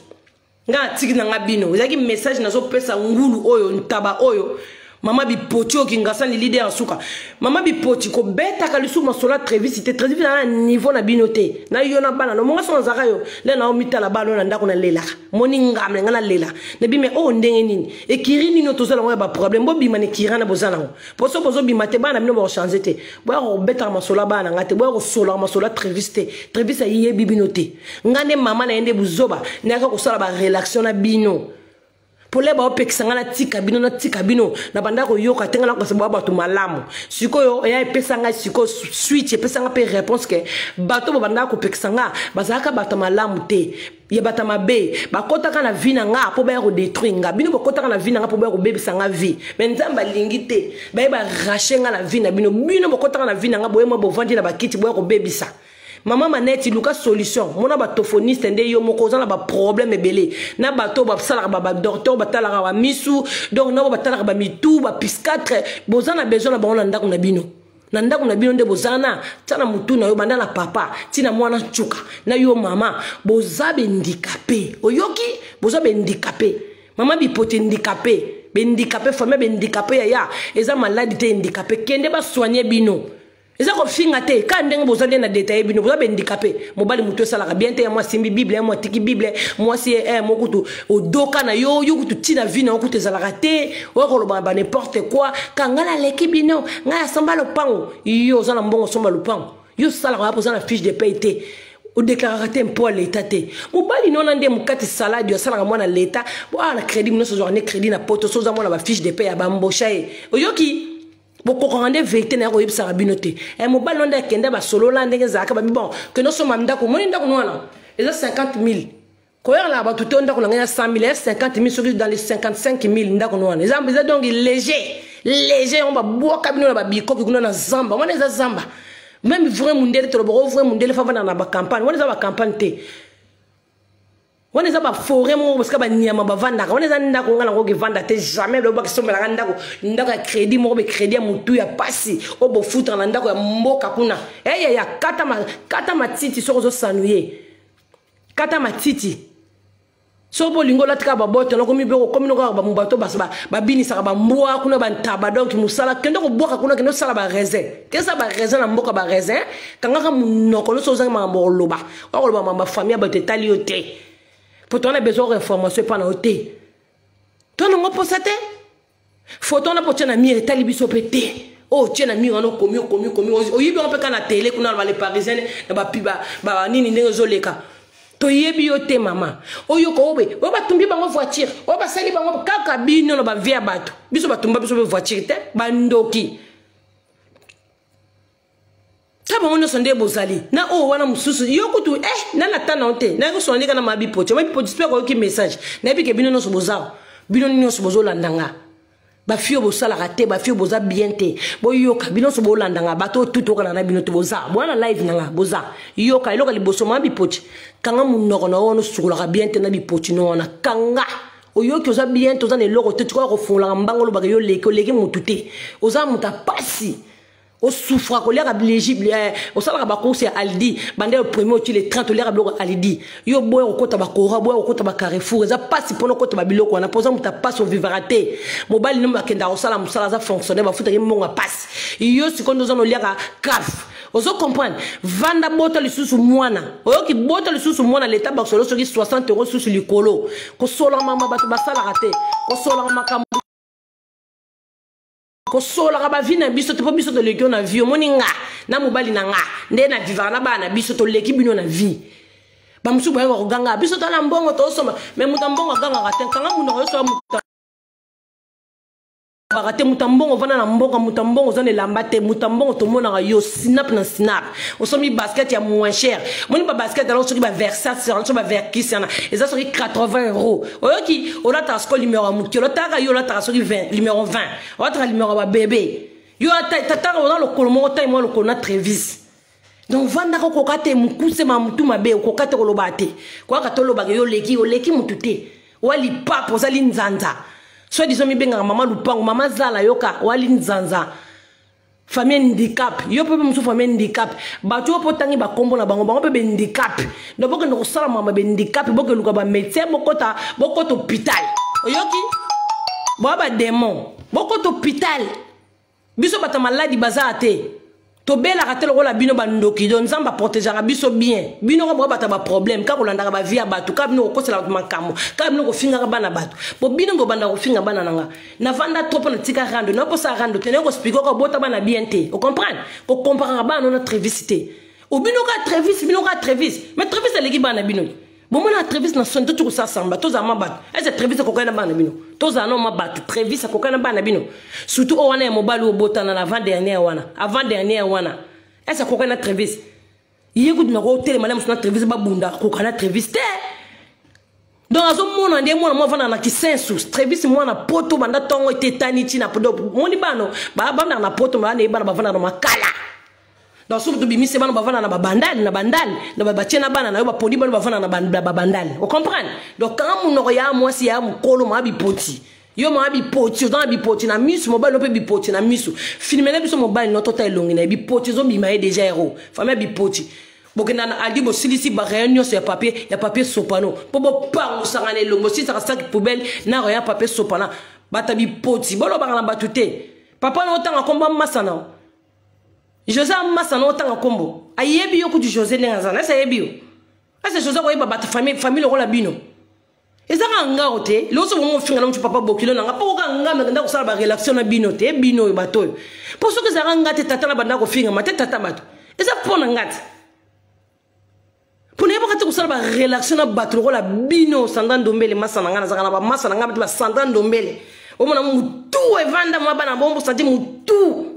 Nga tiki nanga bino. Vous avez un message na zo pesa ngulu oyo ntaba oyo. Mama bi poti o kingasa ni leader asuka. Mama bi poti ko beta kalusu masola très vite na niveau na binote. Na yo na bana no monga son zaka yo. Le na omita la bano na ndako na lela. Moni ngamle ngana lela. Ne bi me o ndenge nini. E kirini no tozala ngwa ba problème bo bi mane kirana bozala ngo. Poso bozo bi mate bana bino bo changer te. Bo ko beta masola bana ngate bo ko sola masola très vite. Très vite ye bi binote. Ngane mama na ende buzoba. Ne ka ko sala ba relaxation na bino. Pour les gens qui sont dans le na banda ko yoka tenga na ko se bato malamu siko yo ya pesanga siko switch pesanga pe réponse ke bato banda ko pexanga bazaka bato malamu te ya bato mabe bakota kana vina nga po ba ko détruire nga bino bakota kana vina nga po ba ko bebisanga vie mais nzamba lingite ba racher nga na vina bino bakota kana vina nga boye mo bo vandi na bakiti boye ko bebisa. Maman maneti luka solution mona ba tophoniste nde yo moko za na ba problème ebele na bato ba sala ba docteur ba tala ba misu donc na ba tala ba mitu ba piscatre bozana besoin na ba na ndako na bino nde bozana tana mutu na yo banda na papa tina mwana chuka na yo mama bozabe handicapé oyoki bozabe handicapé mama bi pote handicapé be handicapé famille be handicapé ya eza maladie te handicapé kende ba soigner bino. Eza ko finga te ka ndenge bozali na détail bino boza be handicapé mobali mutu sala ka bien te moi simbi bible moi tiki bible moi si mokutu odoka na yo kutu tina vina okutu zala te o ko loba ba n'importe quoi kangala leki bino nga samba lo pango yo zala mbongo samba lo pango yo sala ka posa na fiche de paie te o déclarateur pour l'état te mobali non ande mukati salade yo sala ka mwana l'état bo na crédit no so journée crédit na poto so za mwana ba fiche de paie ya ba mboshaye oyoki boko rende vérité na ko yebisa rabinote e mo balonda kende ba solo la ndenge zaka ba bon que no so mamda ko moni ndako nwana eza 50,000 ko yer la ba tout ndako na 100,000 50,000 sur dans les 55,000 ndako nwana eza donc léger on ba boka bino ba biko ki kuna na zamba mona eza zamba même vrai mundele to bo vrai mundele fa na ba campagne mona eza ba campagne te on est à forêt mon parce que ba nyama ba vanda on est anda ko ngala ko ke vanda te jamais le ba kisomela nganda ko ndaka crédit mo be crédit mutu ya pasi o bo futa na ndako ya mboka kuna ya kata matiti so zo sanuye kata matiti so bo lingo latika ba boto no komi be ko komi no ka ba mbato ba bini saka ba mboa kuna ba ntaba donc musala kendo ko boka kuna kendo sala ba raisin kesa ba raisin na mboka ba raisin kanga ka munoko no so za ma mboloba o ko ba ma famille ba te taliote. Pour toi, on a besoin d'informations pendant le thé. Toi, on a posé tes photos, on a posé un mire, talibiso pété. Oh, tiens, un mire, on a commis. Oh, il y a un peu de la télé, on a les Parisiens, on a ni zoleka. Toi, il y a un maman. Oh, il y a un on va tomber dans la voiture. On va salir dans la cabine, on va via bateau. Biso va tomber dans la voiture, bandoki. Taba ono sonde bozali na o wana mususu yokutu na tana onte na ko sonde kana mabi poche spé ko ki message na bi ke bino no so bozao bino no so bozolandanga ba fio bosala raté ba fio boza bien te bo yoka bino so bolandanga bato tuto kana na bino to boza bona live nanga boza yoka iloka liboso mabi poche kanga munoko na ono sukula bien te na bi poche no na kanga oyoki oza bien to za ne loko te ko fonla mbangolo ba yo leki mutute oza muta pasi au souffre ko lera l'égible au sala ba ko c'est Aldi bande le premier au les 30 lera bloko Aldi yo boy ko ta ba kora boy ko ta ba Carrefour za passe pour ko ta ba biloko na posa muta passe au vivaraté mobile no makenda au sala musala za fonctionner ba futa mo passe yo sikondo zo no lera caf ozo comprendre vanda bota le susu mwana oyoki bota le susu mwana l'état ba solo soki 60 € susu likolo ko sola mama ba sala raté ko sola makam ko sola ka ba vie na biso te po biso to leki na vie omoni nga na mobali na nga nde na vivre na bana biso to leki bino na vie ba musu boyenga ko ganga biso to na mbongo to soma mais mutambongo ganga ka ten kanga muno ko so bagate mutambongo vana na mboka mutambongo zane lambate mutambongo to mona yo snap na snap osomi basket ya moins cher moni ba basket alors soki ba Versace so ba Verkis na eza soki 80 €. Oyoki ola ta sko numéro mukio ta ka yo la ta soki 20 numéro 20 otra numéro ba bébé yo tata ona lo kolomo ta mo lo kona Trevis donc vanda ko kokate mukuse ma mutu mabe kokate ko lobate kwa ka to lobake yo leki mutute wali papo zali nzanza soit disons mi benga maman lupango maman zala yoka wali nzanza famille handicap yo pe musu famille handicap ba tu po tangi ba kombo na bango pe handicap do boko no sala mama be handicap boko luka ba médecin boko to hôpital oyoki ba démon boko to hôpital biso bata maladi bazate to bela katelo ko la bino bandoki don nzamba protéger biso bien bino ko bata ba problème ka ko landa ba via batu ka bino ko sala makamo ka bino ko finga bana batu bo bino go banda ko finga bana nanga na vanda trop na tika rando na ko sa rando tene ko spiko ko bota bana bien te o comprendre ko comparer bana na Trevisité o bino ka Trevis bino ka Trevis mais Trevis eleki bana bino bon mona Trevis na son tout ça samba to za mabatu est Trevis ko kana bana bino to za no mabatu Trevis ko kana bana bino surtout o wana mobile o bota na avant dernière wana est ko kana Trevis yego dina ko tele mana musna Trevis ba bunda ko kana Trevis te donc azo mona ndé mona mo vana na kisensu Trevis mona poto banda tongo tetani tina podo moni bano ba na poto bana bana ba vana na makala dans ce que bimisi bana bavana na bandal na ba tiena bana na ba podi bana bavana na bandal vous comprenez donc quand mon ya moi si ya mukolo ma bi poti yo ma bi poti dans bi poti na misu mobile pe bi poti na misu filmer na biso mobile no total longi na bi poti zo bi ma déjà héros famille bi poti bokena na aldi bo silisi ba réunion sur papier sopano po bo pa musangane longo si ça sac poubelle na rien papier sopana bata bi poti bolo ba na batute papa no tanga komba masana José Massa no tanga kombo ayebi yo ku di José ngazana sa yebi yo asa José ko yeba bat famille ko la bino ezaka nga ote lo so mo finga na papa bokilo na ngapo ka nga me nda ko sala ba relation na bino te bino yo bato pour ce que za nga te tata na banda ko finga mate tata bato eza pona ngati pour ne pas ko sala ba relation na bato ko la bino sandan dombele Massa na ngana zaka na ba Massa na ngaba ba sandan dombele o mona mutu evanda mabana bombo santi mutu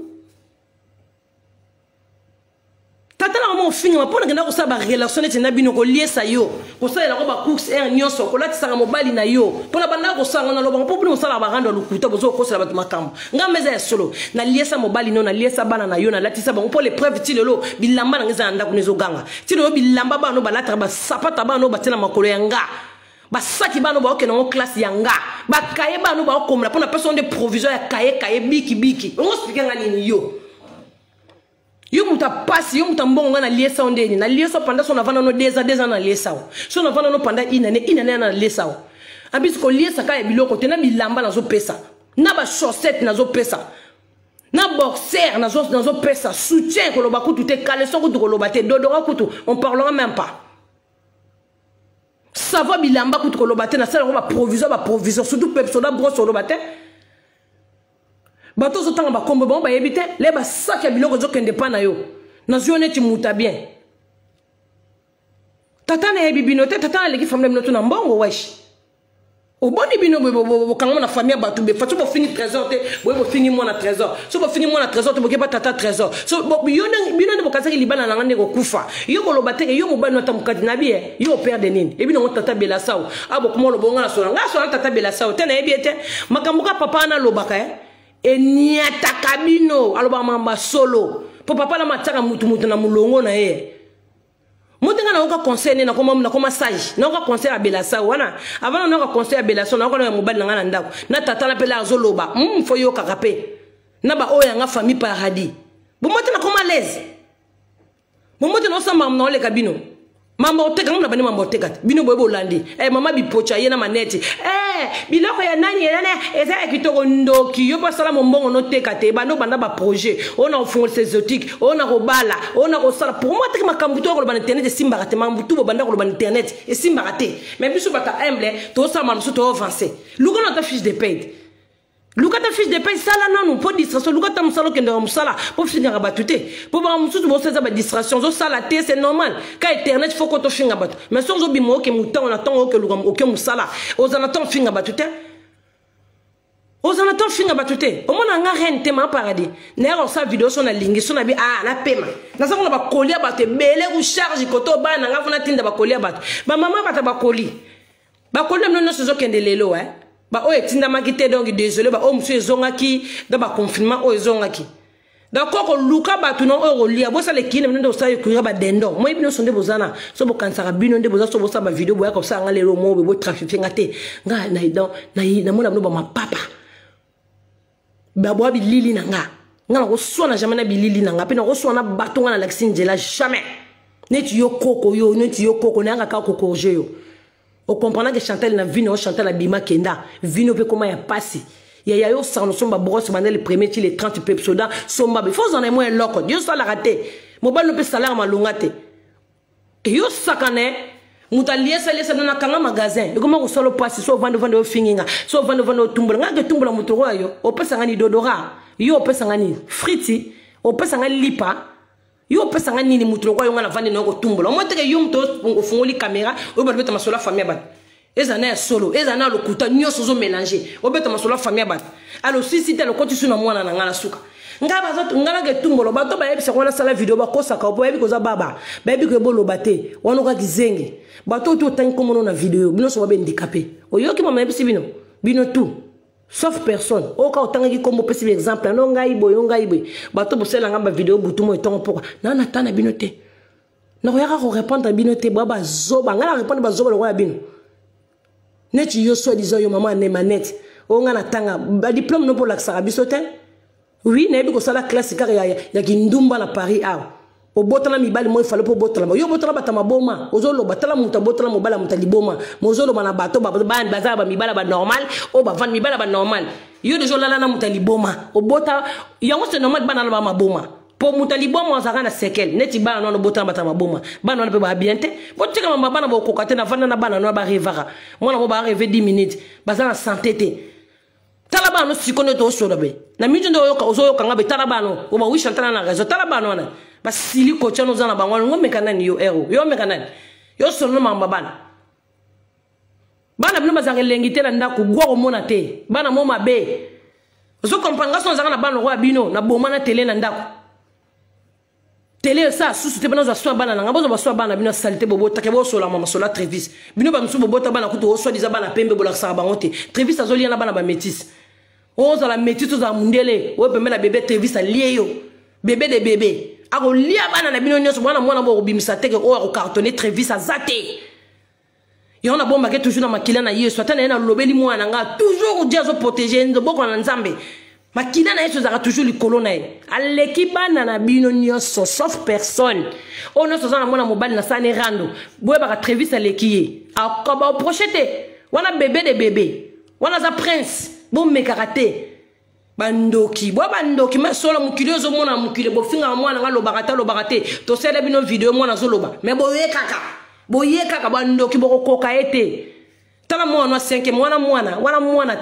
tata na mo finga ma pona ngenda ko sa ba relation na bino ko liesa yo ko sa la ko ba course et nyonso ko lati sanga mobali na yo pona banda ko sanga na loba po pona sala ba rando lukuta bozo ko sala ba makambo ngameza ya solo na liesa mobali no na liesa bana na yo na lati sa ba po les preuves ti lelo bilamba na ngeza ndako nezo ganga ti lelo bilamba ba no ba latra ba sapata ba no ba tena makolo yanga ba saki ba no ba okena en classe yanga ba kaye ba no ba okomla pona personne de provision ya kaye biki on explique ngani yo yo muta pasi yo muta mbongo na liesa ondeni na liesa pendant son avant no 2 ans na liesa so na avant no pendant une année na liesa abis ko liesa ka biloko te na bilamba na zo pesa na ba chaussette na zo pesa na boxer na zo pesa soutien ko lo ba kutu te caleçon ko lo ba te dodora kutu on parlera même pas ça va bilamba kutu ko lo ba te na sala ko ba provision surtout peuple soda brosse lo ba te bato zo tanga ba kombo ba yebite le ba sac ya biloko zo kende pa na yo na zone ti muta bien tata na yebi binote tata na leki famille binoto na mbongo wesh o boni bino bo kanga na famille bato be fatu bo fini trésor te bo fini mo na trésor so bo fini mo na trésor te bo ke ba tata trésor so bo bino ne bo kasaki libana na ngane ko kufa yo ko lo bateke yo mo bano tamukati na bien yo père de nini e bino mo tata bela saw abo ko mo lo bonga na so nga so tata bela saw te na yebi ete makambuka papa na lo baka e niata kabino aloba mamba solo po papa na mataka mutu na mulongo na ye mutenga na oka conseil na koma sage na oka conseil a belasa wana avant na oka conseil a belasa na oka na mobali na ngana ndako na tata na pela azoloba fo yo kakape na ba oya nga famille paradis bo motena koma l'aise bo motena osamba na ole kabino mama oteka ngam na bani mama oteka bino boyebo landi mama bipocha ye na maneti biloko ya nani eza ekitoko ndoki yo pasala mbongo no teka te bando banda ba projet ona ofungola exotique ona ko bala ona ko sala pour moi teka makambu to ko ba internet simba te mambutu banda ko ba internet e simba te mais biso bata humble to sa mamsu to avancer luko na ta fiche de paye Lukata fiche de paye sala non pour distraction lukata musalo kende musala pour finir batute pour ba mususu bo seza ba distraction zo sala te c'est normal ka internet faut que to finga bat mais so zo bimo ke muta on attend que lukam oke musala ozana ton finga batute ozana ton finga batute o mona nga rente ma paradis nero sa vidéo so na lingi so na bi na pema na sa ko ba kolia bate bele ku charge ko to ba na nga funa tinda ba kolia bat ba mama bata ba koli no so zo kende lelo ba o etinda makite donc désolé ba o monsieur zongaki da ba confinement o zongaki da koko luka ba tuno o lia bo sale kine ndo sa yikuya ba dendo mo ibino sonde bozana so bo kansara bino nde boza so bo sa ba vidéo boya ko sa ngale ro mo bo trafiquer ngate nga na idon na mona no ba ma papa ba bo bi lili nanga ngana ko so na jamais na bi lili nanga pe na ko so na batonga na laxinjela jamais neti yo koko nanga ka koko yo. On comprend que Chantal na vino Chantal abima kenda vino pe comment ya passi ya yo sans somba brosse bandé le premier ti les 30 pep soda somba be faut en ai moins loko Dieu ça la raté mo ba no pe salaire ma longate et yo sakane mutalia sale na kanga magasin e comment ko solo passi so vendre o finginga so vendre o tumbula nga ke tumbula mutoro yo o pesa ngani dodora yo pesa ngani friti o pesa ngani lipa yo pesa ngani ni mutu kwa yonga na vandi noko tumbola mo teke yo mto ofungoli caméra o ba beta masola famille bat ezana solo ezana lokuta nyoso zo mélanger o beta masola famille bat alors si tel ko tu suna mwana na ngala suka ngaba zo ngala ke tumbolo bato ba yebisa kona sala video ba kosa ka bo yebi ko za baba ba yebi ko bolo bate wono ka kizenge bato to tan komono na video bino so ba be handicapé o yoki mama yebisi bino tout sauf personne o ka otangaki comme possible exemple no ngai boy bato bosela ngamba vidéo butumo etongo poko na tana binote na ko yaka ko répondre binote baba zoba ngala répondre ba zoba lo ya bino neti yo so dizo yo mama ne manette o ngana tanga ba diplôme no pour l'accès bisote oui na bi ko sala classique ya kindumba na Paris o botala mibali mo ifale po botala yo botala batama boma ozolo batala muta botala mobala mutaliboma mozolo bana bato ba baza ba mibala ba normal o ba van mibala ba normal yo dejo lala na mutaliboma o bota yango c'est normal bana ba maboma po mutaliboma ozaka na sekel neti bana no botala batama boma bana no pe ba biente botika mama bana ba kokate na vanda na bana no ba revara mona mo ba reve 10 minutes baza na santé te talabano sikono to solobe na mijondo yoka ozoyoka ngabe talabano o ba wisha tana na réseau talabano na ba sili ko chano zana ba ngolo ngome kanani yo ero yo me kanani yo sono mamba bana bino bazanga lengite na ndako gwa ko mona te bana mo mabe ozo comprendre so zanga na bana ko bino na boma na télé na ndako télé ça susu te bana zo so bana nga bozo ba so bana bino salité bobo take bo so la mama so la Trevis bino ba msu bobo ta bana kuto o so diza bana pembe bola sa bangote Trevis azoli na bana ba métis o za la métis za mundele o pembe la bébé Trevis lié yo bébé de bébé ako lia bana na bino nyoso mwana bo bimisa teke o ko cartonner Trevis azate yona bomba ke toujours na makila na yeso atana na lobeli mwana nga toujours dia zo protéger ndo boko na nzambe makila na yeso zaka toujours likolo na ye aleki bana na bino nyoso sauf personne o no so na mwana mobali na sane rando boye baka Trevis aleki akoba projeter wana bébé de bébé wana za prince bon me karaté bandoki bo bandoki ma solo mukile zo mona mukile bo finga mwana nga lobaka te to sele bino video mwana zo loba mais boye kaka bandoki bo koka ete tala mwana 5 mwana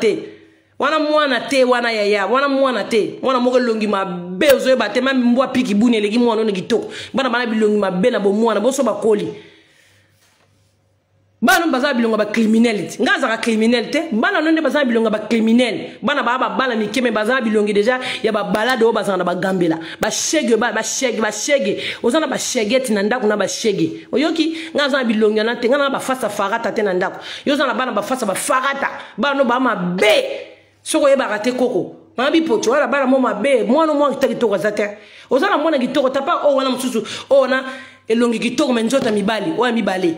te wana yaya mwana te mwana moko longi mabe ozo ba te même mbwa piki buni eleki mwana no gitoko bana bilongi mabe na bo mwana bo so bakoli bana baza bilonga ba criminalité ngaza ka criminalité bana nonde baza bilonga ba criminel bana bala mikeme baza bilongi déjà ya ba balade o baza na ba gambela ba shege ozana ba shegeti na ndako na ba shege oyoki ngaza bilongi na te ngana ba fasa farata te na ndako yozana bana ba fasa ba farata bana no ba mabe soko yeba rate koko mabi pocho wala bana mo mabe mwana mo kitoko zate ozana mwana kitoko tapa o wana msusu o na elongi kitoko menjota mibali o mibali.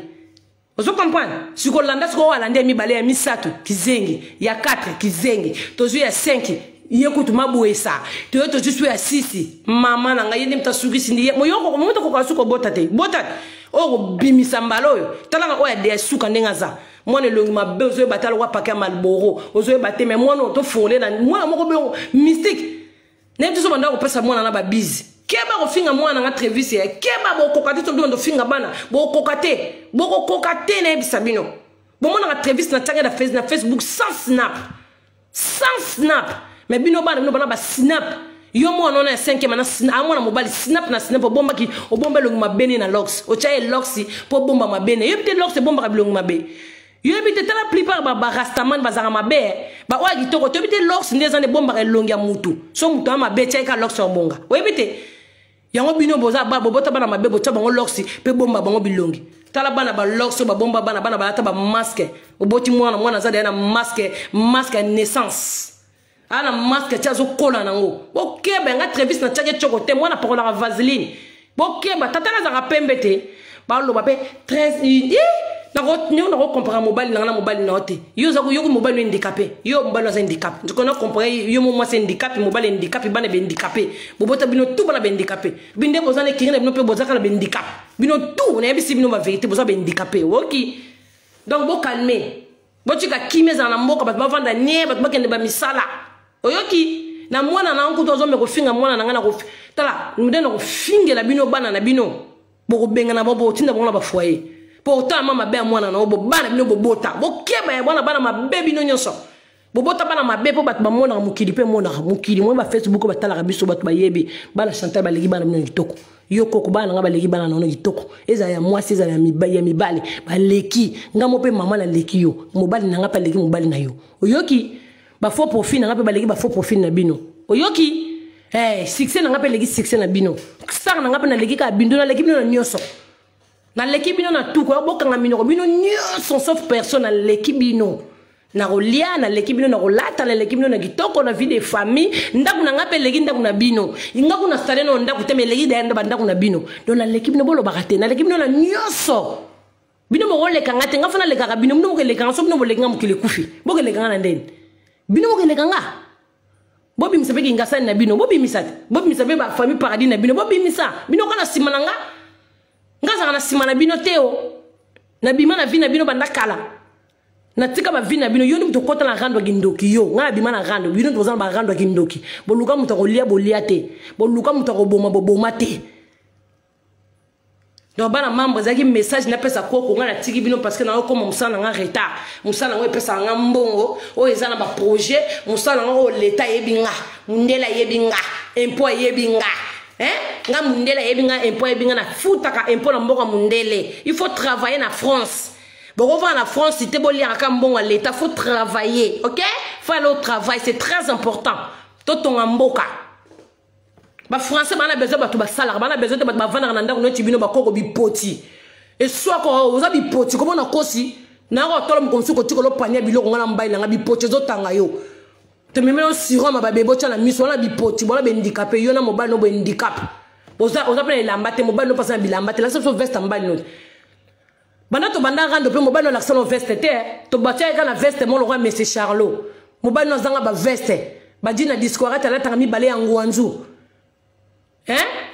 Vous comprenez? Si vous avez un mibale ya misatu, kizengi, ya 4, kizengi, tozu ya 5, yekutu mabuesa, tozu ya 6, mama nanga yende mta surisi ndi, moyoko moto ko kasuko botate, botate. O bimisa mbalo yo, talanga o ya de suka ndengaza. Mwana longi mabe ozo batalo wa paquet Malboro, ozo baté mais mwana to fondé na mwana moko be mystique. Nem so banda ko pesa mwana na ba busy. Keba ko finga mwana nga Trevis ya keba bo kokate to ndo finga bana bo kokate na ebisabino bo mwana nga Trevis na tanga na Facebook sans snap mais bino bana ba snap yo mo non na 5 mana amona mobali snap na snap bomba ki o bomba lo mabene na lox o chaye loxi po bomba mabene yo bite lox bomba ka bilongo mabe yo bite la plupart ba rastaman bazanga mabe ba wa kitoko to bite lox ndeza ne bomba ka longi ya mutu so mutu amabe chaye ka lox bonga o bite yango bino boza ba bobota bana mabe bo chabango loxi pe bomba bango bilongi tala bana ba lox ba bomba bana ba ta ba masque o boti mwana za na masque naissance ana masque chazo kola nango bokeba nga trevis na tchake chokote mwana pakola ka vaseline bokeba tatala za pembete ba lo bape 13 na ko comparer mobile na mobile na hote yo za ko yo mobile handicapé yo mobile za handicap ndiko na comparer yo mo c'est handicap mobile handicap bana be handicapé bobota bino tout bana be handicapé binde bozana kirina bino pe bozaka la be handicap bino tout na yebisi bino ba vérité boza be handicapé oki donc bo calmer botika kimeza na mboka bat bavanda nie bat bakende ba misala oyoki na mwana na nkuto zo me ko finga mwana na ngana ko tala mudena ko fingela bino bana na bino boko benga na bobo tinda bona ba foyer pourtant mama be mwana na obo bana bino bobota bokeba ya bana mabe bino nyonso bobota bana mabe po bat ba mona mukili pe mona mukili mo ba Facebook ba tala biso bat ba yebi bana chantal ba legi bana bino kitoko yo koko bana nga ba legi bana na kitoko eza ya mwasi eza ya mibali ba leki ngamo pe mama na leki yo mobali na nga pa leki mobali na yo oyoki ba faux profil na nga pe ba legi ba faux profil na bino oyoki succès na nga pe legi succès na bino star na nga pe na legi ka bindo na legi bino na nyoso na leki bino na tout ko boka nga bino nyoso sauf personne na leki bino na rolia na leki bino na rolata na leki bino na kitoko na vie de famille ndaku na nga pe legi ndaku na bino ngaku na stare no ndaku teme legi da ndaku na bino don na leki bino bolo bakate na leki bino na nyoso bino mo le kanga te nga fana le kanga bino mo le kanga so bino mo le kanga mukile kufi bo le kanga na ndeni bino mo le kanga bobi misapeki ngasa na bino bobi misate bobi misabe ba famille paradis na bino bobi misa bino kana simana ngasa kana simana bino teo na bima na vina bino banda kala na tika ba vina bino yo mto kota na rando gindoki yo nga bima na rando bino tozana ba rando gindoki boluka mto ko lia bolia te boluka mto ko boma te donc bana mambo zaki message na pesa koko nga na tiki bino parce que na ko musala nga retard musala ngo pesa nga mbongo o ezana ba projet musala ngo l'état yebinga mundela yebinga impôt yebinga nga mundela yebinga impôt yebinga na futaka impôt na mboka mundele il faut travailler na France bon va en France si te bolia ka mbongo l'état faut travailler OK faut aller au travail c'est très important totonga mboka ba français bana besoin ba to ba salaire bana besoin de ba vana na ndako no tibino ba koko bipoti et soit ko oza bipoti ko bona kosi na ko tolo mo ko tiko lo pania biloko ngana mbai na bipoti zo tanga yo te memelo siro ma ba bebo tala miso na bipoti bona be handicapé yo na mobile no be handicap oza pele lamba te mobile no pasa bilamba te la so veste mobile no bana to banda rando pe mobile no la solo veste te to batia ka na veste mo lo roi monsieur Charlot mobile no zanga ba veste ba dina discorate la tanga mi bale ya ngwanzu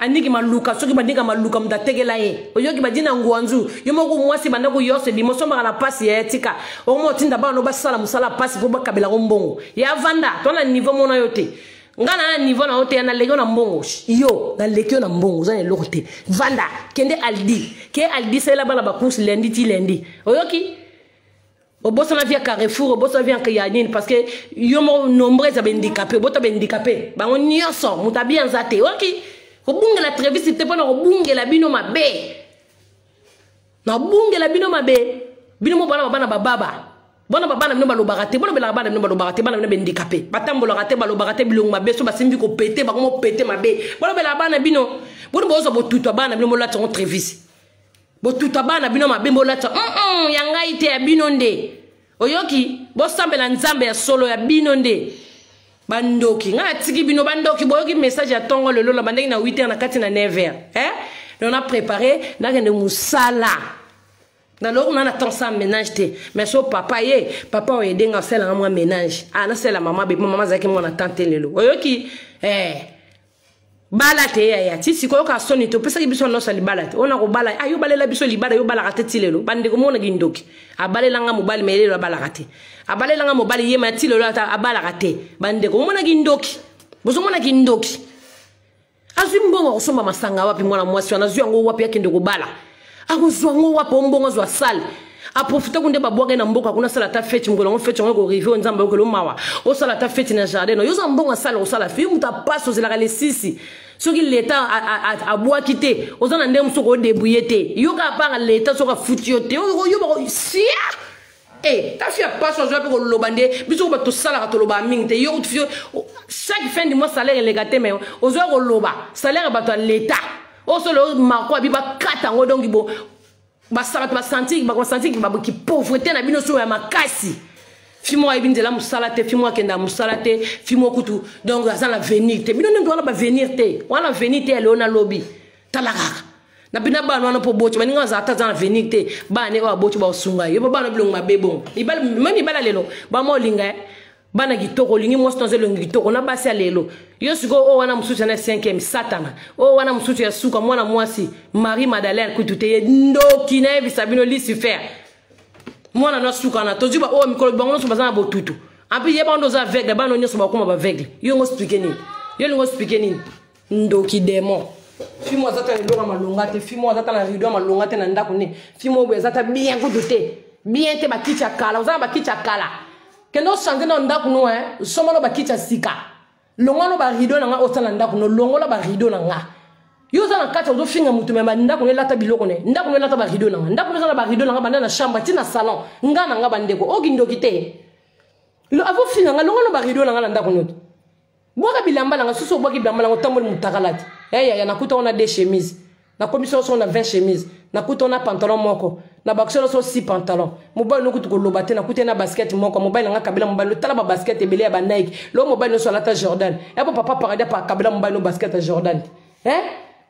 aniki maluka soki bandika maluka mdategela ye oyoki badina ngwanzu yomoko mwasi bandako yose bimoso makala pasi ya etika omo tinda bana no basala musala pasi po bakabela ko mbongo ya vanda tona niveau mona yote ngana na niveau na yote na lego na mbongo yo na lekio na mbongo zane lokote vanda kende aldi sela bana ba course lundi ti lundi oyoki obosa na via Carrefour obosa via Kayanine parce que yomo nombreux handicapés bota handicapé bango nyoso mutabi nzate oyoki obungela trevis te pona obungela bino mabe na obungela bino mabe bino mo bana baba bona bana bino balobaka te bona bela bana bino balobaka te bana bino handicapé batambola te balobaka te bilongo mabe so basimbi ko péter ba ko péter mabe bona bela bana bino bona bozo botuto bana bino mo la tongo trevis botuto bana bino mabe mo la yanga ite ya bino nde oyoki bo sambela nzambe ya solo ya bino nde bandoki nga tiki bino bandoki boyoki message ya tongo lelo la bandeki na 8h na kati na 9h on a préparé na kende musala na loko na temps ça ménage te mais so papa o edenga sela nga mwa ménage na sela mama zaki mwana tante lelo oyoki bala te ya ti sikoyo ka soni to pesa ki biso no sali bala te ona ko bala ayo balela biso libala yo bala kate tilelo bande ko mona gindoki abalela nga mobali melelo bala kate abalela nga mobali yema tilelo ata abala kate bande ko mona gindoki bozo mona gindoki azwi mbongo osomba masanga wapi mwana mwasi wana zwi ngo wapi yake ndeko bala akuzwa ngo wapi mbongo zwa sale a profiter kunde ba boire na mboka kuna sala ta fête ngolo fête ngolo rive on nzamba ko lo mawa o sala ta fête na jardin no yo za mbonga sala o sala fi muta passe aux la les sisi soki l'état a bois quitter o za na ndem so ko débrouiller te yo ka pa l'état so ka futiote yo ba sia eh ta fi passe aux ko lo bande biso ba to sala ka to lo ba mingte yo chaque fin du mois salaire les gâté mais o zo ko lo ba salaire ba to l'état o solo mako bi ba kata ngo donc bo ba sabat ba sentir ba ki pauvreté na bino so ya makasi fimo ay binzela musalate fimo akenda musalate fimo kutu donc ça la venir te bino ndo ba venir te wana venir te elona lobby talaka na bina ba wana po bochi baninga za ta za venir te ba ne ba bochi ba sunga yo ba na bilong mabebo ibal même ibala lelo ba mo linga bana gitoko lingi mostonze lo gitoko na basi alelo yo siko o wana mususu na 5e satana o wana mususu ya suka mwana mwasi Marie Madeleine kutute ndoki na bisabino Lucifer mwana no suka na tojuba o mikolo bango so bazana botutu ampi yeba ndo za vegle bana nyoso ba kuma ba vegle yo ngo speak ni yo ngo speak ni ndoki demo fimo azata ni loka malonga te fimo azata na rido malonga te na ndako ni fimo bo azata bien kutute bien te bakicha kala uzana bakicha kala kendo changer na ndako no somalo bakicha sika longolo ba rido na nga osala ndako no longolo ba rido na nga yo za na kati ozo finga mutu memba ndako ne lata biloko ne ndako ne lata ba rido na nga ndako ne za ba rido na nga banda na chambre tina salon nga na nga bandeko ogindo kite lo avo finga nga longolo ba rido na nga ndako no boka bilamba na nga suso boka bilamba na nga tambol mutakalati ya nakuta on a des chemises na commission on a 20 chemises nakuta on a pantalon moko na bakso so 6 pantalon mobile nokutu ko lobate nakuta na basket moko mobile nga kabila mobile tala ba basket ebele ya ba Nike lo mobile no so lata Jordan ya papa paradis pa kabila mobile no basket Jordan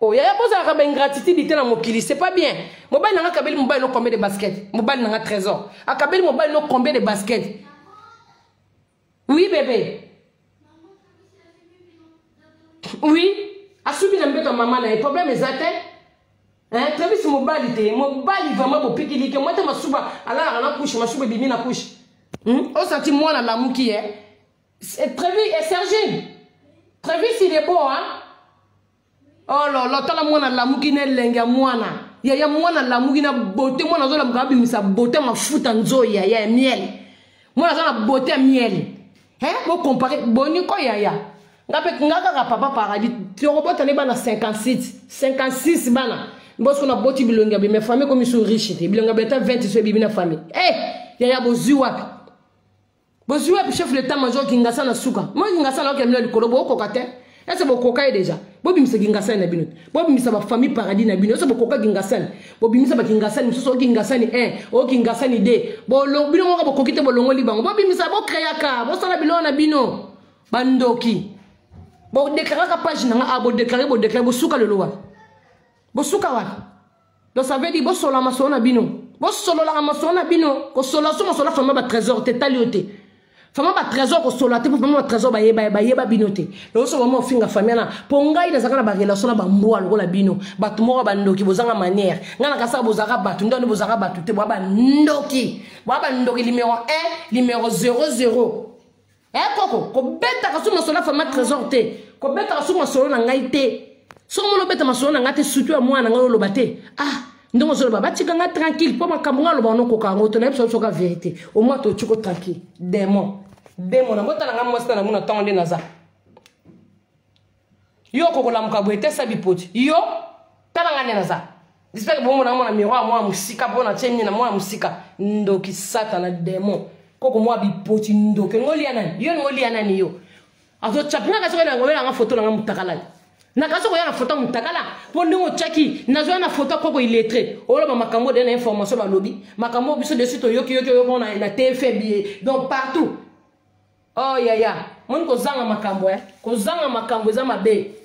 oh ya posa ka ba ingratitude te na mokili c'est pas bien mobile nga kabila mobile no combien de basket mobile nga trésor a kabila mobile no combien de basket oui bébé oui asubi na mbeto mama na problème ezate très vite mobile vraiment bo pikili ke moi te masuba ala na couche masuba bimi na couche on senti moi na lamuki c'est très vite et Serge très vite il est beau oh là tala moi na lamuki ne lenga mwana ya mwana lamuki na beauté moi na zo la mgabi misa beauté mafuta nzo ya miel moi na zo na beauté miel bo comparer boni ko ya ngaka papa paradis tu robota ne bana 56 bana bosko na boti bilonga be mes familles comme ils sont riches te bilonga beta 20 so bibina famille ya bozuwa chef l'état major kingasa na suka moi kingasa na okemela likolo boko kate ese bokoka déjà bobimisa kingasa na bino bobimisa ba famille paradis na bino ese bokoka kingasa bobimisa ba kingasa musoso kingasa ni o kingasa ni de bolo bino mo bokokite bolongo libango bobimisa bo créaka bo sala bilona bino bandoki bo déclarer ka page na bo déclarer bo suka le loi bosuka wa donc ça veut dire bo sola masona bino bo solo la masona bino ko sola so masona fama ba trésor te taliote fama ba trésor ko sola te fama ba trésor ba yeba bino te lo so mo finga famille na pongai na zakana ba relation na ba mbwa lo la bino batu mo ba ndoki bozanga manière ngana ka sa bozaka batu ndone bozaka batu te ba ndoki numéro 1 numéro 00 koko ko beta ka so masona fama trésor te ko beta ka so masona ngai te so mo beta masona ngate sutu mwana ngalo lobate ndongo so baba tika nga tranquille po makambo ngalo ba no ko ka ngoto na biso so ka vérité au moins to chuko tranquille démon na bota nga mwasta na muna tonde naza yo ko la mukabo ete sabi poti yo tala nga naza j'espère que bon na miroir moi musika bona tsheni na moi musika ndoki satana démon koko moi bi poti ndoki ngoli anani yo azo chapinga ka so na ngobela nga photo na nga mutakala na kaso ko yana photo mutakala po ndingo chaki nazo na photo koko illettré olo ba makambo de na information ba lobby makambo biso de suite yoki na TFB donc partout oh ya mon ko zanga makambo za mabe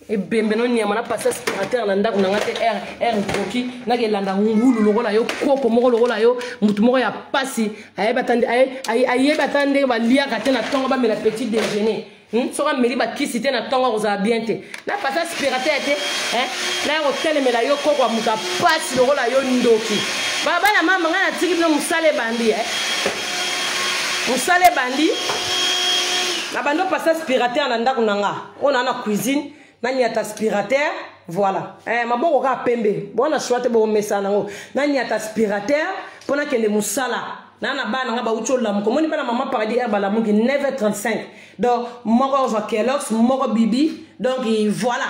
e bembe no nyama na passer aspirateur na ndako na ngate air koki na ke landa ngulu lokola yo koko moko lokola yo mutu moko ya pasi ayeba tande ba lia katena tonga ba mela petit déjeuner soka meli ba kisite na tonga oza bien te na passer aspirateur te na yo telemela yo koko muta pasi lokola yo ndoki baba na mama ngana tiki no musale bandi na bando passer aspirateur na ndako nanga ona na cuisine nani ata aspirateur voilà maboko ka pembe bona swate bo mesana ngo nani ata aspirateur pona kende musala nana bana nga ba uchola mko moni bana mama paradis herba la mungi 9h35 donc moko zo Kellogg's moko bibi donc voilà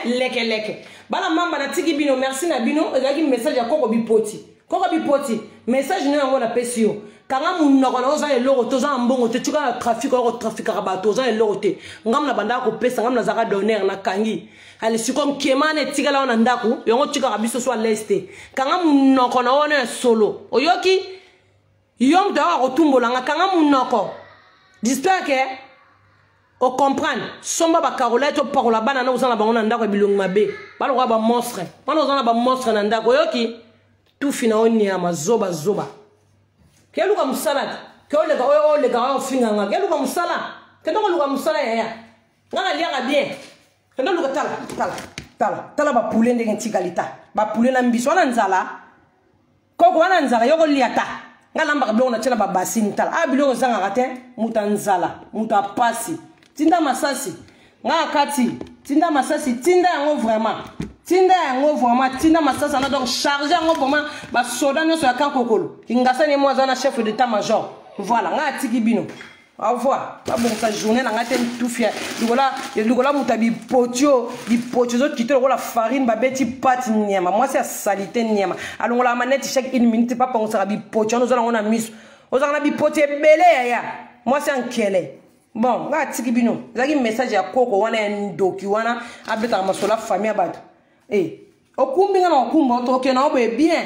leke bana mamba na tiki bino merci na bino ezaki message ya koko bipoti message no yango na pesio kanga munoko na oza eloko toza mbongo te tuka trafic ka bato oza eloko te ngam na banda ko pesa ngam na zaka donner na kangi ali sikom kemane tigala ona ndaku yongo tuka ka biso so leste kanga munoko na ona solo oyoki yom dawa ko tumbolanga kanga munoko j'espère que o comprendre somba ba carolette parola bana na uzana bango na ndako e bilongi mabe balo kwa ba monstre bana uzana ba monstre na ndako oyoki tout fina oni ya mazoba keluka musala keolega oyo finga keluka musala kendo luka musala ya ngana lianga bien kendo luka tala ba poulet ndenge ntikalita ba poulet na mbiso wana nzala koko wana nzala yoko liata ngala mbaka bilongo na tshela ba basini tala bilongo zanga kate muta nzala muta pasi tinda masasi nga kati tinda masasi tinda yango vraiment tinda masasa na donc charger yango vraiment ba soda nyoso ya kankokolo ingasa ni mwaza na chef d'état major voilà nga tiki bino au revoir ba bon sa journée na ngate tout fier lugola mutabi potio di potio zo kitelo la farine ba beti pâte nyama moi c'est salité nyama alongola manette chaque 1 minute pas penser à bi potio nous allons on a mis ozana bi potie belé ya moi c'est un kele. Bon, nga tiki bino. Zaki message ya koko wana ndoki wana abeta masola famille abatu. Okumbi nga na okumba otoke na obe bien.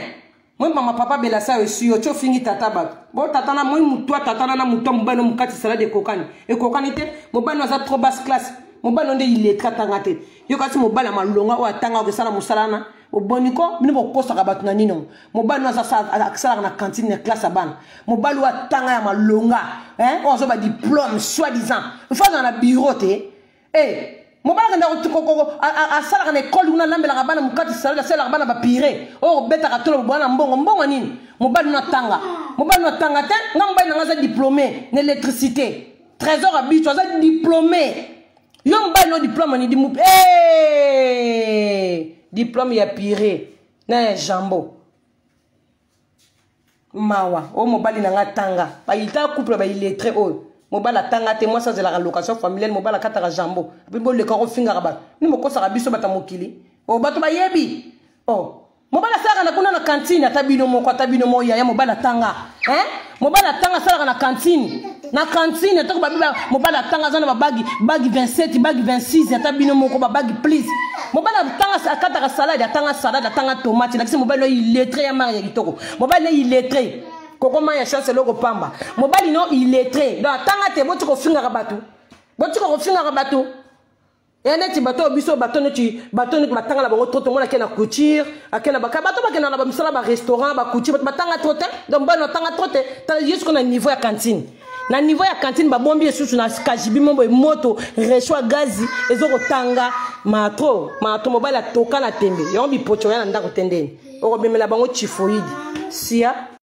Moi mama papa bela sa aussi yo cho fingi tata batu. Bo tata na moi mutwa tata na mutwa mbano mukati salade kokani. E kokani te mobano za trop basse classe. Mobano nde il est katangate. Yo kasi mobala malonga o atanga o sala musalana. Oboniko bino bokosa ka batu na nino mobali za sala na cantine na classe abana mobali wa tanga ya malonga on zo ba diplôme soi-disant fa na bureau te mobali nga ndako a sala na école una lambela ka bana mukati sala sala ka bana ba pire o beta ka tolo bwana mbongo nini mobali na tanga te ngamba na za diplômé na électricité trésor habitué za diplômé yo mbali no diplôme ni dimu diplôme ya pire na jambo mawa o mobali na ngatanga ba ita couple ba illettré o mobala tanga te moi ça c'est la location familiale mobala kataka jambo bibo le karo finga ba ni mokosa ka biso bata mokili o bato ba yebi mobala sala na kuna na cantine atabino mo ya mobala tanga mobala tanga sala na cantine to ba mobala tanga zana ba bagi 27 bagi 26 atabino moko ba bagi please mobala tanga akata ka salade atanga tomate lakisi mobala illettré ya mari ya kitoko mobala illettré koko ma ya chance loko pamba mobali no illettré donc tanga te boti ko finga ka batu ene ti bato biso bato neti matanga la bango toto mona kena couture akena bato bakena na ba misala ba restaurant ba couture batanga trote donc bano tanga trote jusqu'au niveau ya cantine na niveau ya cantine ba bombi esusu na kajibi mombo moto reçoit gazi ezoko tanga matro mobile atoka na tembe yombi pocho ya ndako tendeni oko bemela bango chifoidi sia